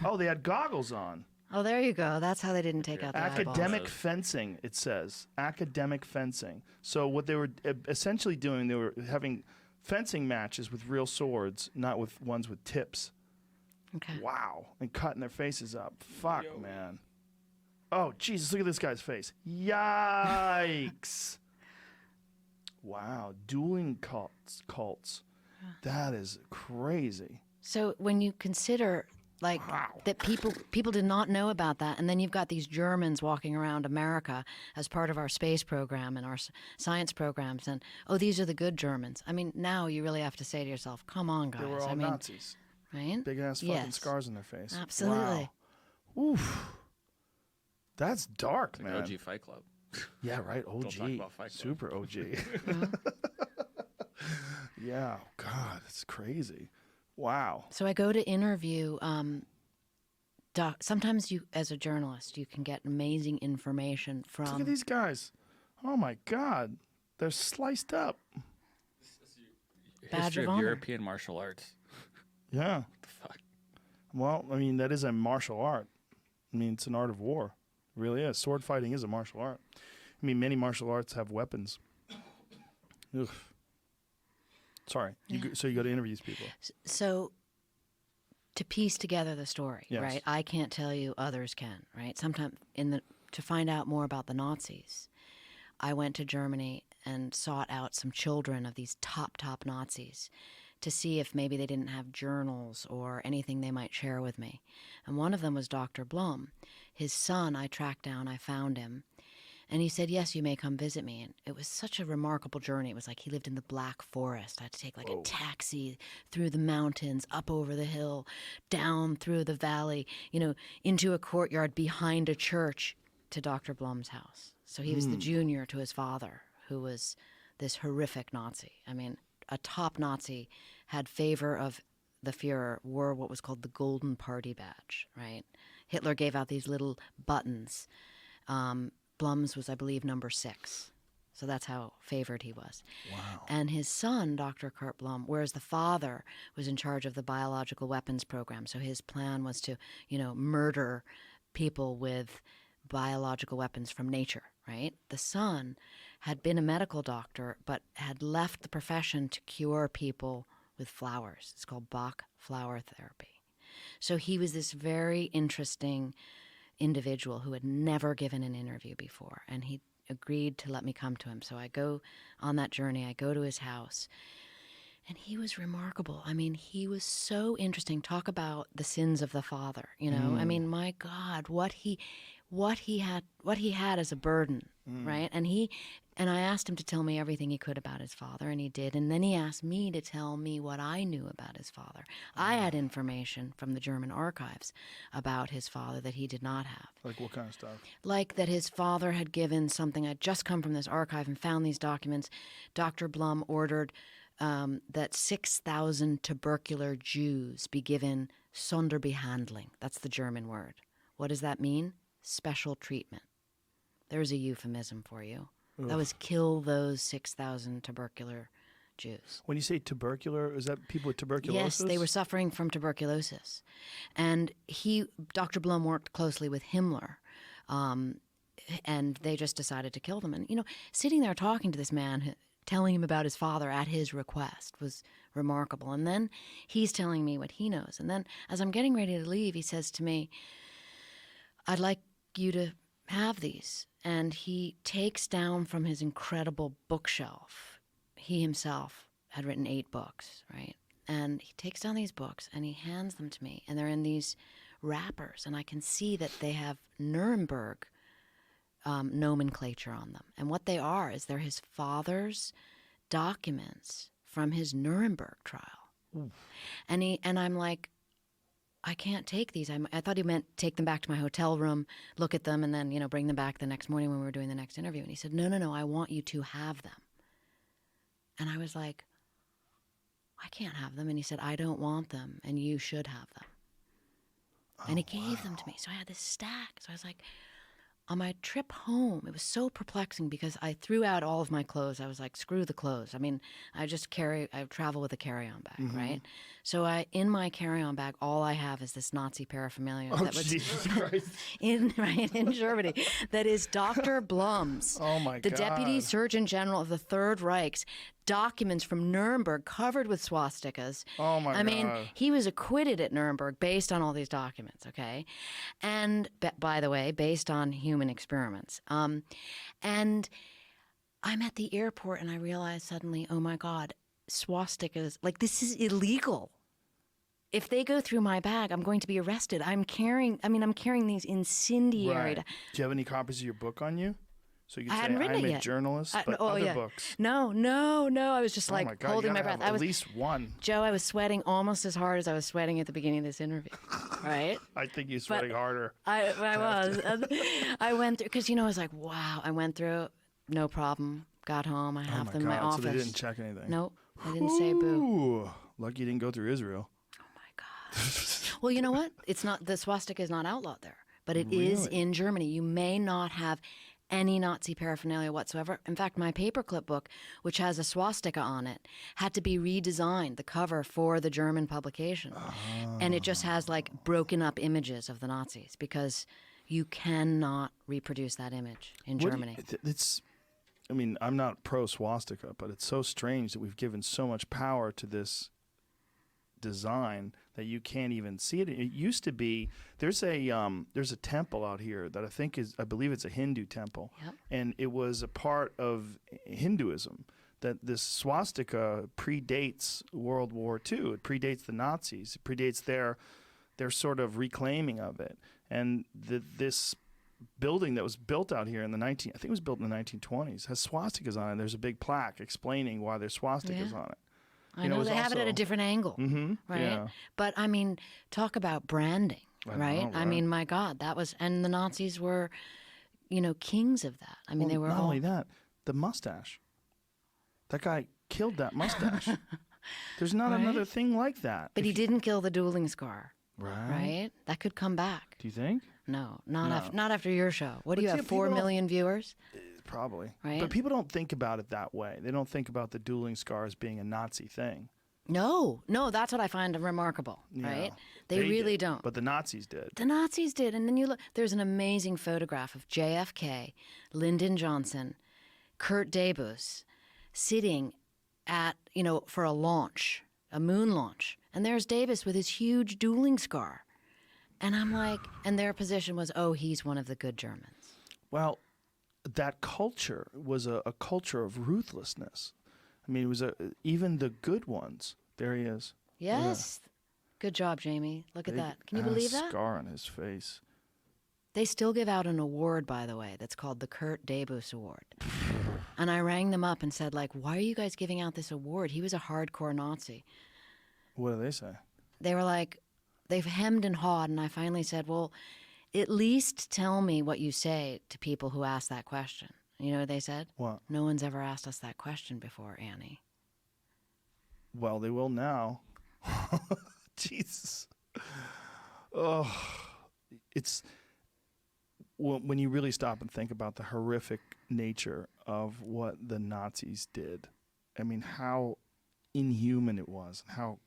Oh, they had goggles on. Oh, there you go. That's how they didn't take out the Academic eyeballs. fencing, it says. Academic fencing. So what they were essentially doing, they were having fencing matches with real swords, not with ones with tips. Okay. Wow. And cutting their faces up. Fuck, man. Oh, Jesus, look at this guy's face. Yikes. Wow. Dueling cults. That is crazy. So when you consider like that people did not know about that, and then you've got these Germans walking around America as part of our space program and our science programs, and these are the good Germans. I mean, now you really have to say to yourself, come on, guys. They were all Nazis. Right? Big ass fucking scars on their face. Absolutely. Wow. Oof. That's dark, like man. OG Fight Club. Yeah, right. OG. Don't talk about Fight Club. Super OG. Yeah. God, that's crazy. Wow. So I go to interview. Sometimes you, as a journalist, you can get amazing information from. Look at these guys. Oh my God, they're sliced up. Badge History of of honor. European martial arts. Yeah. What the fuck? Well, I mean, that is a martial art. I mean, it's an art of war. It really is. Sword fighting is a martial art. I mean, many martial arts have weapons. Ugh. Sorry. So you go to interview these people. So to piece together the story, Yes. right? I can't tell you, others can, right? Sometimes to find out more about the Nazis, I went to Germany and sought out some children of these top Nazis to see if maybe they didn't have journals or anything they might share with me. And one of them was Dr. Blum. His son, I tracked down, I found him. And he said, yes, you may come visit me. And it was such a remarkable journey. It was like he lived in the Black Forest. I had to take like a taxi through the mountains, up over the hill, down through the valley, into a courtyard behind a church to Dr. Blum's house. So he was the junior to his father, who was this horrific Nazi. I mean, a top Nazi, had favor of the Fuhrer, wore what was called the Golden Party Badge, right? Hitler gave out these little buttons. Blum's was, I believe, number 6. So that's how favored he was. Wow. And his son, Dr. Kurt Blum, whereas the father was in charge of the biological weapons program. So his plan was to, murder people with biological weapons from nature, right? The son had been a medical doctor, but had left the profession to cure people with flowers. It's called Bach flower therapy. So he was this very interesting individual who had never given an interview before, and he agreed to let me come to him. So I go on that journey. I go to his house, and he was remarkable. I mean, he was so interesting. Talk about the sins of the father, I mean, my God, what he had as a burden, right? And I asked him to tell me everything he could about his father, and he did. And then he asked me to tell me what I knew about his father. I had information from the German archives about his father that he did not have. Like what kind of stuff? Like that his father had given something. I'd just come from this archive and found these documents. Dr. Blum ordered that 6,000 tubercular Jews be given Sonderbehandlung. That's the German word. What does that mean? Special treatment. There's a euphemism for you. That was kill those 6,000 tubercular Jews. When you say tubercular, is that people with tuberculosis? Yes, they were suffering from tuberculosis. And Dr. Blum worked closely with Himmler, and they just decided to kill them. And, sitting there talking to this man, telling him about his father at his request was remarkable. And then he's telling me what he knows. And then as I'm getting ready to leave, he says to me, I'd like you to have these. And he takes down from his incredible bookshelf. He himself had written 8 books, right? And he takes down these books and he hands them to me. And they're in these wrappers. And I can see that they have Nuremberg nomenclature on them. And what they are is they're his father's documents from his Nuremberg trial. Oof. And I'm like, I can't take these. I thought he meant take them back to my hotel room, look at them, and then, bring them back the next morning when we were doing the next interview. And he said, no, I want you to have them. And I was like, I can't have them. And he said, I don't want them, and you should have them. And he gave them to me. So I had this stack. So I was like, on my trip home, it was so perplexing because I threw out all of my clothes. I was like, screw the clothes. I mean, I travel with a carry-on bag, right? So in my carry-on bag, all I have is this Nazi paraphernalia Oh, that was Jesus Christ. in Germany. That is Dr. Blum's, Oh, my the God. Deputy Surgeon General of the Third Reich's documents from Nuremberg covered with swastikas. Oh, my I mean, God. he was acquitted at Nuremberg based on all these documents, okay? And by the way, based on human experiments. And I'm at the airport and I realize suddenly, oh my God, swastikas, like this is illegal. If they go through my bag, I'm going to be arrested. I'm carrying these incendiary. Right. Do you have any copies of your book on you? So you I can hadn't say, written I'm it a yet. journalist, but Oh, other yeah. books. No. I was just Oh, like my God, holding you my gotta breath. have I was at least one. Joe, I was sweating almost as hard as I was sweating at the beginning of this interview. Right? I think you're sweating harder. I was. I went through, because, I was like, wow. I went through, no problem. Got home. I have them in my office. So they didn't check anything? Nope. They didn't say boo. Ooh, lucky you didn't go through Israel. Well, you know what? It's not, the swastika is not outlawed there, but it is Really? in Germany. You may not have any Nazi paraphernalia whatsoever. In fact, my paperclip book, which has a swastika on it, had to be redesigned, the cover for the German publication. And it just has like broken up images of the Nazis because you cannot reproduce that image in Germany. I'm not pro swastika, but it's so strange that we've given so much power to this design that you can't even see it. It used to be there's a temple out here that I believe it's a Hindu temple, and it was a part of Hinduism. That this swastika predates World War II. It predates the Nazis. It predates their sort of reclaiming of it. And this building that was built out here in I think it was built in the 1920s, has swastikas on it. There's a big plaque explaining why there's swastikas on it. I know they have it at a different angle, right? Yeah. But I mean, talk about branding, right? know, I mean, my God, and the Nazis were, kings of that. I mean, they were not all. only that, the mustache. That guy killed that mustache. There's not another thing like that. But he didn't kill the dueling scar, right? Right? That could come back. Do you think? No, not after your show. What do you But have? see, 4 million viewers? Probably. Right? But people don't think about it that way. They don't think about the dueling scars being a Nazi thing. No, that's what I find remarkable, right? They really did, don't. But the Nazis did. The Nazis did. And then you look, there's an amazing photograph of JFK, Lyndon Johnson, Kurt Debus sitting at, for a launch, a moon launch. And there's Davis with his huge dueling scar. And I'm like, and their position was, oh, he's one of the good Germans. Well, that culture was a culture of ruthlessness. I mean, it was even the good ones. There he is. Yes. Good job, Jamie. Look at that. Can you believe that? Scar on his face. They still give out an award, by the way, that's called the Kurt Debus Award. And I rang them up and said, like, why are you guys giving out this award? He was a hardcore Nazi. What do they say? They were like, they've hemmed and hawed, and I finally said, well, at least tell me what you say to people who ask that question. You know what they said? What? No one's ever asked us that question before, Annie. Well, they will now. Jesus. Oh, it's when you really stop and think about the horrific nature of what the Nazis did. I mean, how inhuman it was, how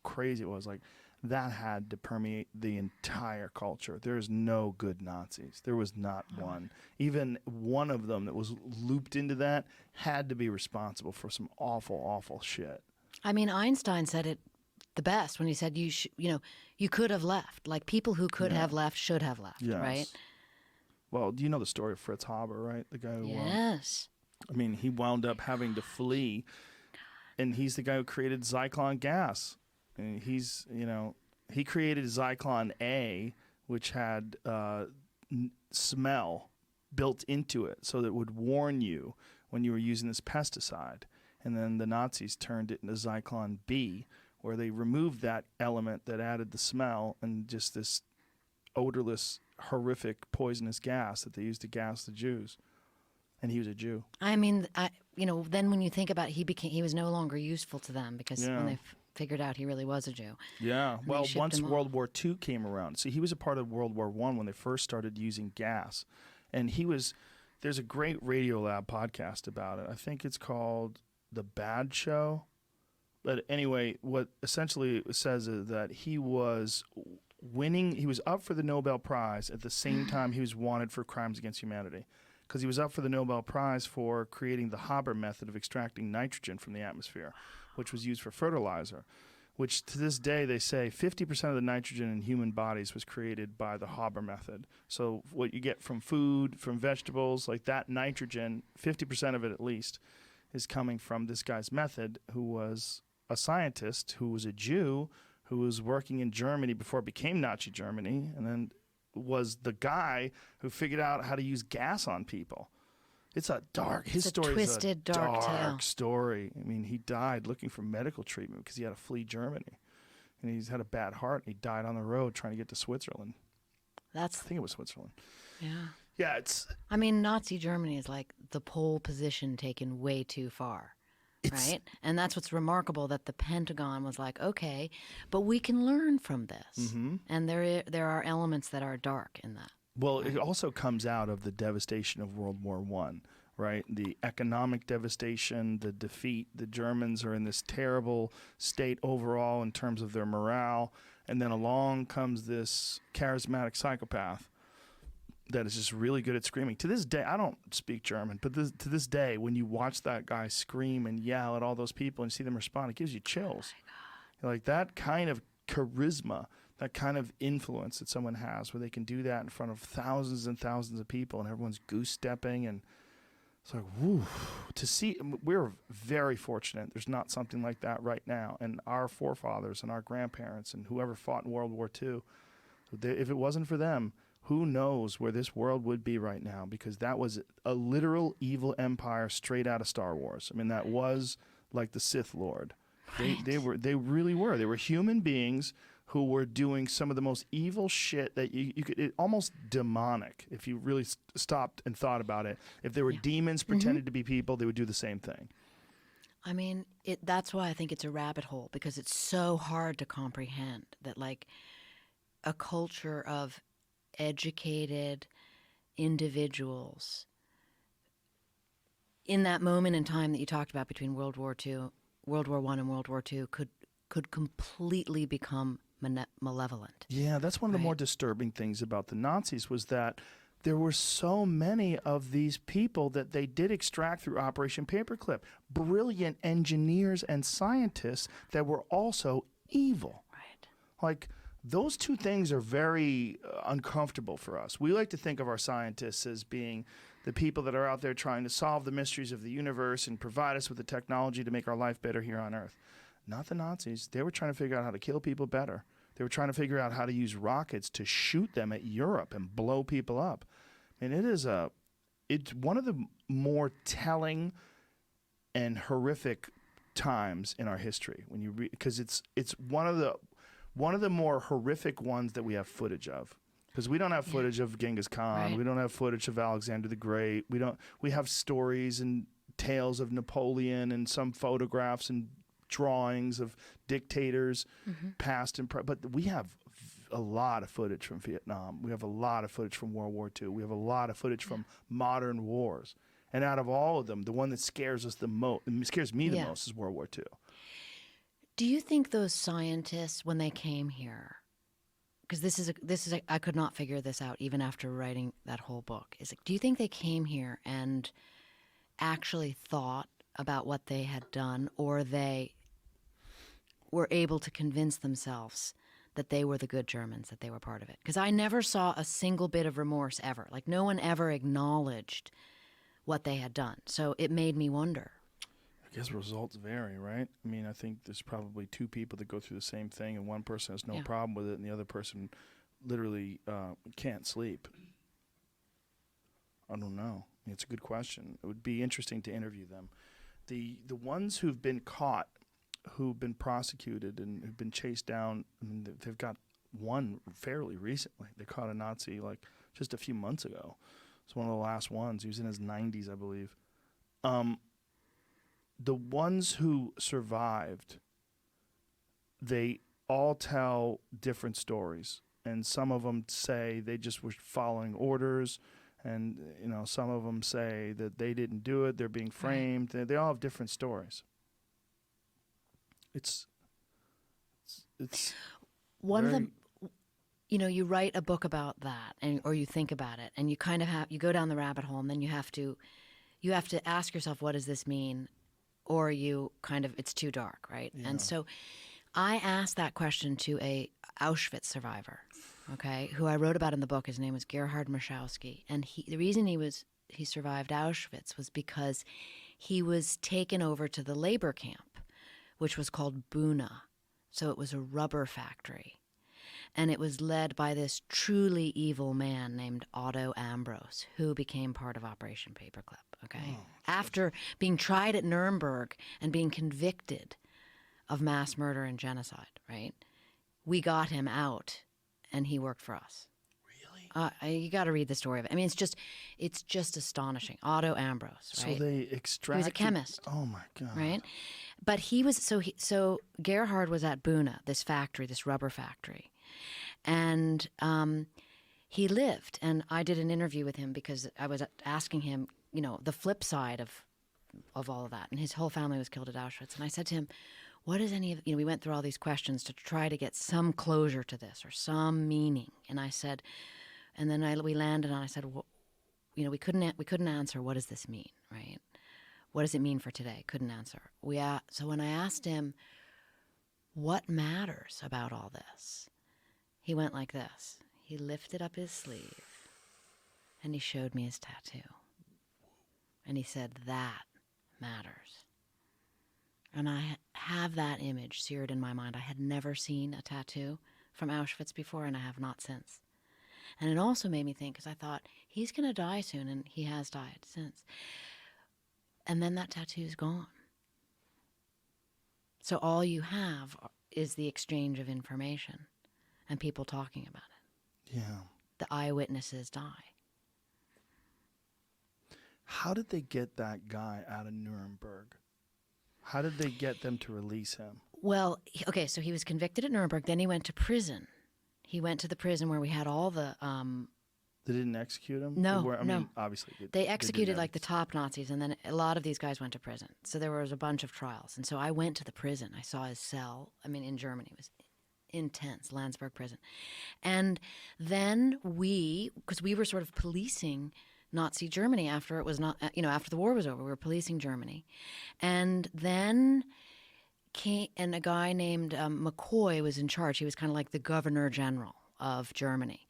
crazy it was. Like, that had to permeate the entire culture. There's no good Nazis. There was not one. Even one of them that was looped into that had to be responsible for some awful, awful shit. I mean, Einstein said it the best when he said, you could have left. Like, people who could have left should have left, right? Well, do you know the story of Fritz Haber, right? The guy who Yes. I mean, he wound up having to flee, and he's the guy who created Zyklon gas. And he's, he created Zyklon A, which had smell built into it so that it would warn you when you were using this pesticide. And then the Nazis turned it into Zyklon B, where they removed that element that added the smell and just this odorless, horrific, poisonous gas that they used to gas the Jews. And he was a Jew. I mean, then when you think about it, he was no longer useful to them because when they figured out he really was a Jew. Yeah. And Well, they shipped once him World War II came around, see, he was a part of World War I when they first started using gas. And there's a great Radiolab podcast about it. I think it's called The Bad Show. But anyway, what essentially it says is that he was up for the Nobel Prize at the same time he was wanted for crimes against humanity. Because he was up for the Nobel Prize for creating the Haber method of extracting nitrogen from the atmosphere, which was used for fertilizer, which to this day they say 50% of the nitrogen in human bodies was created by the Haber method. So what you get from food, from vegetables, like that nitrogen, 50% of it at least, is coming from this guy's method, who was a scientist, who was a Jew, who was working in Germany before it became Nazi Germany, and then was the guy who figured out how to use gas on people. It's a dark. His story is a dark tale. story. I mean, he died looking for medical treatment because he had to flee Germany, and he's had a bad heart. And he died on the road trying to get to Switzerland. I think it was Switzerland. Yeah. Yeah, it's. I mean, Nazi Germany is like the pole position taken way too far. Right? And that's what's remarkable, that the Pentagon was like, okay, but we can learn from this. Mm-hmm. And there are elements that are dark in that. Well, it also comes out of the devastation of World War I, right? The economic devastation, the defeat. The Germans are in this terrible state overall in terms of their morale. And then along comes this charismatic psychopath that is just really good at screaming. To this day, I don't speak German, but to this day, when you watch that guy scream and yell at all those people and see them respond, it gives you chills. Like that kind of charisma, that kind of influence that someone has, where they can do that in front of thousands and thousands of people and everyone's goose-stepping, and it's like, woo. To see, we're very fortunate. There's not something like that right now. And our forefathers and our grandparents and whoever fought in World War II, if it wasn't for them, who knows where this world would be right now, because that was a literal evil empire straight out of Star Wars. I mean, that was like the Sith Lord. Right. They really were. They were human beings who were doing some of the most evil shit that you could, almost demonic, if you really stopped and thought about it. If there were demons pretended to be people, they would do the same thing. I mean, that's why I think it's a rabbit hole, because it's so hard to comprehend that, like, a culture of educated individuals in that moment in time that you talked about between World War I and World War II could completely become malevolent. Yeah, that's one of the more disturbing things about the Nazis, was that there were so many of these people that they did extract through Operation Paperclip. Brilliant engineers and scientists that were also evil. Right. Like, those two things are very uncomfortable for us. We like to think of our scientists as being the people that are out there trying to solve the mysteries of the universe and provide us with the technology to make our life better here on Earth. Not the Nazis. They were trying to figure out how to kill people better. They were trying to figure out how to use rockets to shoot them at Europe and blow people up. And it's one of the more telling and horrific times in our history when you because it's one of the more horrific ones that we have footage of. Because we don't have footage of Genghis Khan. Right. We don't have footage of Alexander the Great. We have stories and tales of Napoleon and some photographs and drawings of dictators, past and present. But we have a lot of footage from Vietnam. We have a lot of footage from World War II. We have a lot of footage from modern wars. And out of all of them, the one that scares us the most, scares me the most, is World War II. Do you think those scientists, when they came here, because this is I could not figure this out even after writing that whole book. Do you think they came here and actually thought about what they had done, or they were able to convince themselves that they were the good Germans, that they were part of it? Because I never saw a single bit of remorse ever. Like, no one ever acknowledged what they had done. So it made me wonder. I guess results vary, right? I mean, I think there's probably two people that go through the same thing, and one person has no problem with it, and the other person literally can't sleep. I don't know. It's a good question. It would be interesting to interview them. The ones who've been caught, who've been prosecuted, and who've been chased down, I mean, they've got one fairly recently. They caught a Nazi like just a few months ago. It's one of the last ones. He was in his 90s, I believe. The ones who survived, they all tell different stories. And some of them say they just were following orders, And, some of them say that they didn't do it. They're being framed. They all have different stories. It's one of them. You write a book about that, or you think about it, and you kind of you go down the rabbit hole, and then you have to ask yourself, what does this mean? Or it's too dark, right? Yeah. And so I asked that question to a Auschwitz survivor, okay, who I wrote about in the book. His name was Gerhard Marschowski, and the reason he survived Auschwitz was because he was taken over to the labor camp, which was called Buna. So it was a rubber factory. And it was led by this truly evil man named Otto Ambros, who became part of Operation Paperclip, okay? After being tried at Nuremberg and being convicted of mass murder and genocide, right? We got him out, and he worked for us. Really? You got to read the story of it. I mean, it's just astonishing. Otto Ambros, right? So they extracted... He was a chemist. Oh, my God. Right? But he was... So Gerhard was at Buna, this factory, this rubber factory. And he lived, and I did an interview with him because I was asking him, the flip side of all of that. And his whole family was killed at Auschwitz. And I said to him, what is any of... we went through all these questions to try to get some closure to this or some meaning. And I said... And then we landed on, I said, well, we couldn't answer, what does this mean, right? What does it mean for today? Couldn't answer. So when I asked him, what matters about all this? He went like this. He lifted up his sleeve, and he showed me his tattoo. And he said, that matters. And I have that image seared in my mind. I had never seen a tattoo from Auschwitz before, and I have not since. And it also made me think, because I thought, he's going to die soon, and he has died since. And then that tattoo's gone. So all you have is the exchange of information and people talking about it. Yeah. The eyewitnesses die. How did they get that guy out of Nuremberg? How did they get them to release him? Well, okay, so he was convicted at Nuremberg, then he went to prison. He went to the prison where we had all the... They didn't execute him? No, no. Obviously. They executed like the top Nazis, and then a lot of these guys went to prison. So there was a bunch of trials. And so I went to the prison. I saw his cell. In Germany. It was intense, Landsberg prison. And then because we were sort of policing Nazi Germany after it was not, after the war was over. We were policing Germany. And then... and a guy named McCoy was in charge. He was kind of like the governor general of Germany.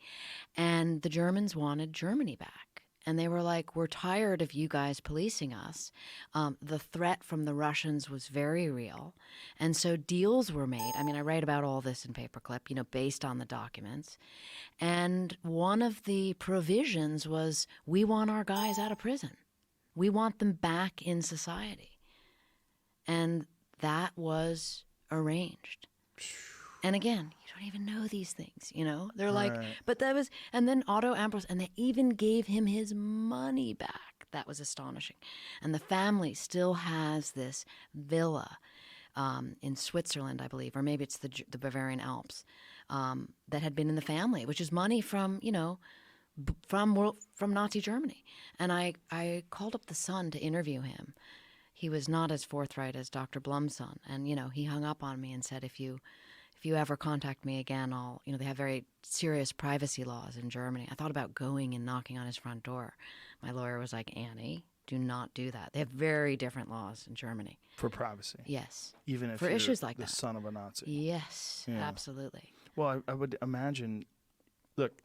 And the Germans wanted Germany back. And they were like, we're tired of you guys policing us. The threat from the Russians was very real. And so deals were made. I write about all this in Paperclip, based on the documents. And one of the provisions was, we want our guys out of prison. We want them back in society. And that was arranged. And again, you don't even know these things, They're like, but that was, and then Otto Ambros, and they even gave him his money back. That was astonishing. And the family still has this villa in Switzerland, I believe, or maybe it's the Bavarian Alps, that had been in the family, which is money from, from Nazi Germany. And I called up the son to interview him. He was not as forthright as Dr. Blum's son. And, he hung up on me and said, if you ever contact me again, they have very serious privacy laws in Germany. I thought about going and knocking on his front door. My lawyer was like, Annie, do not do that. They have very different laws in Germany. For privacy? Yes. Even if for you're issues like the that. son of a Nazi? Yes, yeah. Absolutely. Well, I would imagine, look,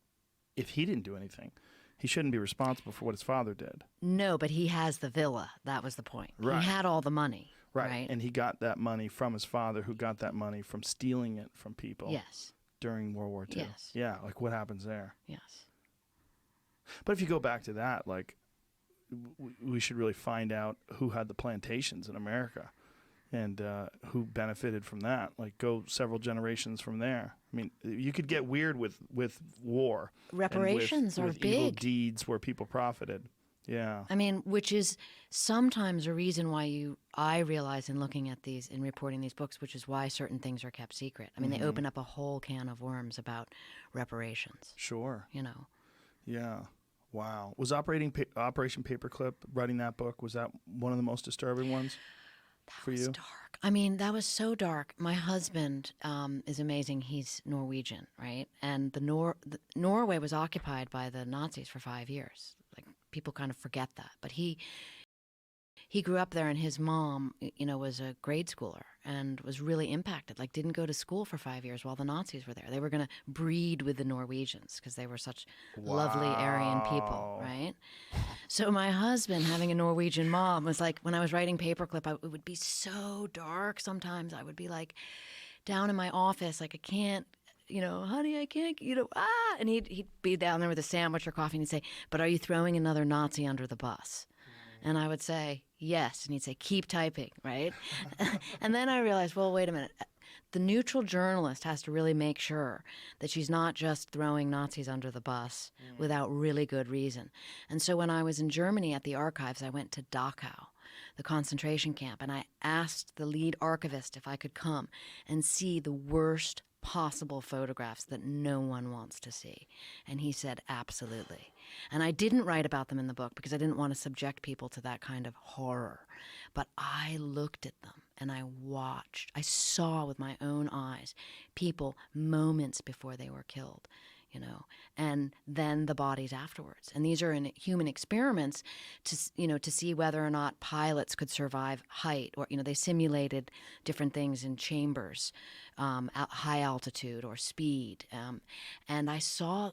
if he didn't do anything, he shouldn't be responsible for what his father did. No, but he has the villa. That was the point. Right. He had all the money. Right. And he got that money from his father, who got that money from stealing it from people. Yes. During World War II. Yes. Yeah, like what happens there? Yes. But if you go back to that, like, we should really find out who had the plantations in America and who benefited from that. Like, go several generations from there. You could get weird with war. Reparations with big. Evil deeds where people profited. Yeah. Which is sometimes a reason why I realize in looking at these and reporting these books, which is why certain things are kept secret. They open up a whole can of worms about reparations. Sure. Yeah. Wow. Was Operation Paperclip, writing that book, was that one of the most disturbing ones for you? Dark. I mean, that was so dark. My husband is amazing. He's Norwegian, right? And Norway was occupied by the Nazis for 5 years. Like, people kind of forget that. But he grew up there, and his mom, was a grade schooler and was really impacted, like didn't go to school for 5 years while the Nazis were there. They were going to breed with the Norwegians because they were such lovely Aryan people, right? So my husband, having a Norwegian mom, was like, when I was writing Paperclip, it would be so dark sometimes. I would be like down in my office, like I can't, honey, I can't, and he'd be down there with a sandwich or coffee and he'd say, but are you throwing another Nazi under the bus? And I would say, yes. And he'd say, keep typing, right? And then I realized, well, wait a minute. The neutral journalist has to really make sure that she's not just throwing Nazis under the bus without really good reason. And so when I was in Germany at the archives, I went to Dachau, the concentration camp, and I asked the lead archivist if I could come and see the worst possible photographs that no one wants to see. And he said, absolutely. And I didn't write about them in the book because I didn't want to subject people to that kind of horror. But I looked at them and I saw with my own eyes people moments before they were killed, and then the bodies afterwards. And these are in human experiments to see whether or not pilots could survive height, or, they simulated different things in chambers, at high altitude or speed. And I saw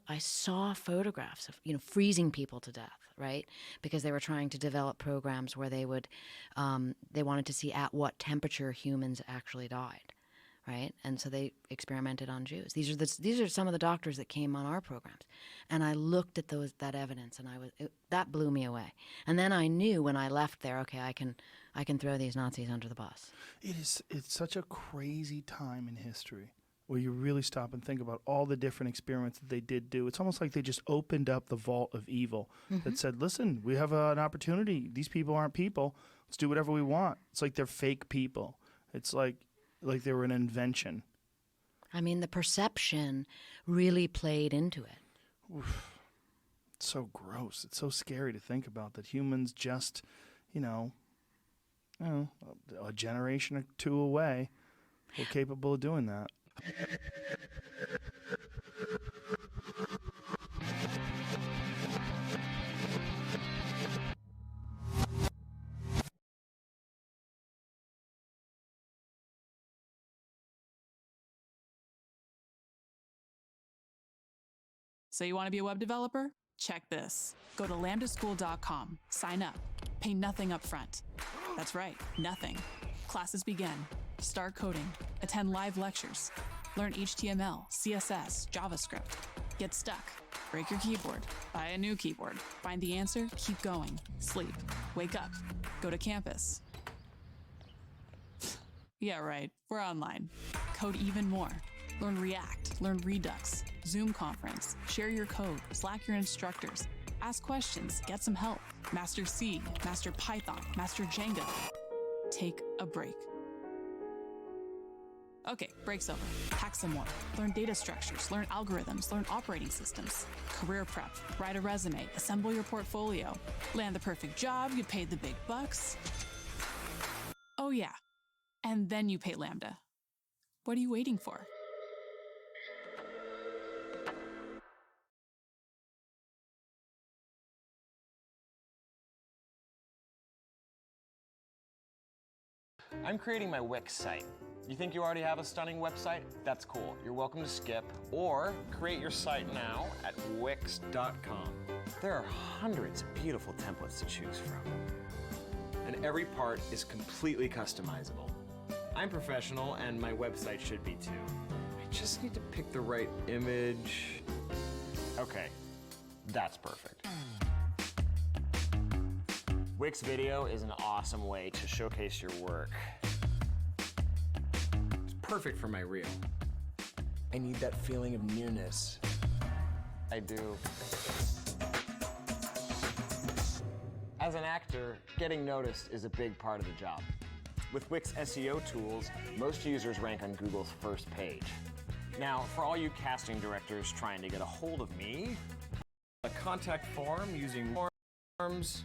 photographs of, freezing people to death, right? Because they were trying to develop programs where they wanted to see at what temperature humans actually died. Right, and so they experimented on Jews. These are some of the doctors that came on our programs, and I looked at that evidence, and that blew me away. And then I knew when I left there, okay, I can throw these Nazis under the bus. It's such a crazy time in history where you really stop and think about all the different experiments that they did do. It's almost like they just opened up the vault of evil that said, listen, we have an opportunity. These people aren't people. Let's do whatever we want. It's like they're fake people. It's like they were an invention. I mean, the perception really played into it. Oof. It's so gross. It's so scary to think about that humans just, a generation or two away were capable of doing that. So you want to be a web developer? Check this. Go to lambdaschool.com, sign up, pay nothing up front. That's right, nothing. Classes begin. Start coding, attend live lectures, learn HTML, CSS, JavaScript. Get stuck, break your keyboard, buy a new keyboard, find the answer, keep going, sleep, wake up, go to campus. Yeah, right, we're online. Code even more. Learn React, learn Redux, Zoom conference, share your code, Slack your instructors, ask questions, get some help, master C, master Python, master Django. Take a break. Okay, break's over. Hack some more. Learn data structures, learn algorithms, learn operating systems. Career prep, write a resume, assemble your portfolio. Land the perfect job, get paid the big bucks. Oh yeah, and then you pay Lambda. What are you waiting for? I'm creating my Wix site. You think you already have a stunning website? That's cool. You're welcome to skip or create your site now at Wix.com. There are hundreds of beautiful templates to choose from. And every part is completely customizable. I'm professional and my website should be too. I just need to pick the right image. Okay, that's perfect. Wix Video is an awesome way to showcase your work. It's perfect for my reel. I need that feeling of nearness. I do. As an actor, getting noticed is a big part of the job. With Wix SEO tools, most users rank on Google's first page. Now, for all you casting directors trying to get a hold of me, a contact form using forms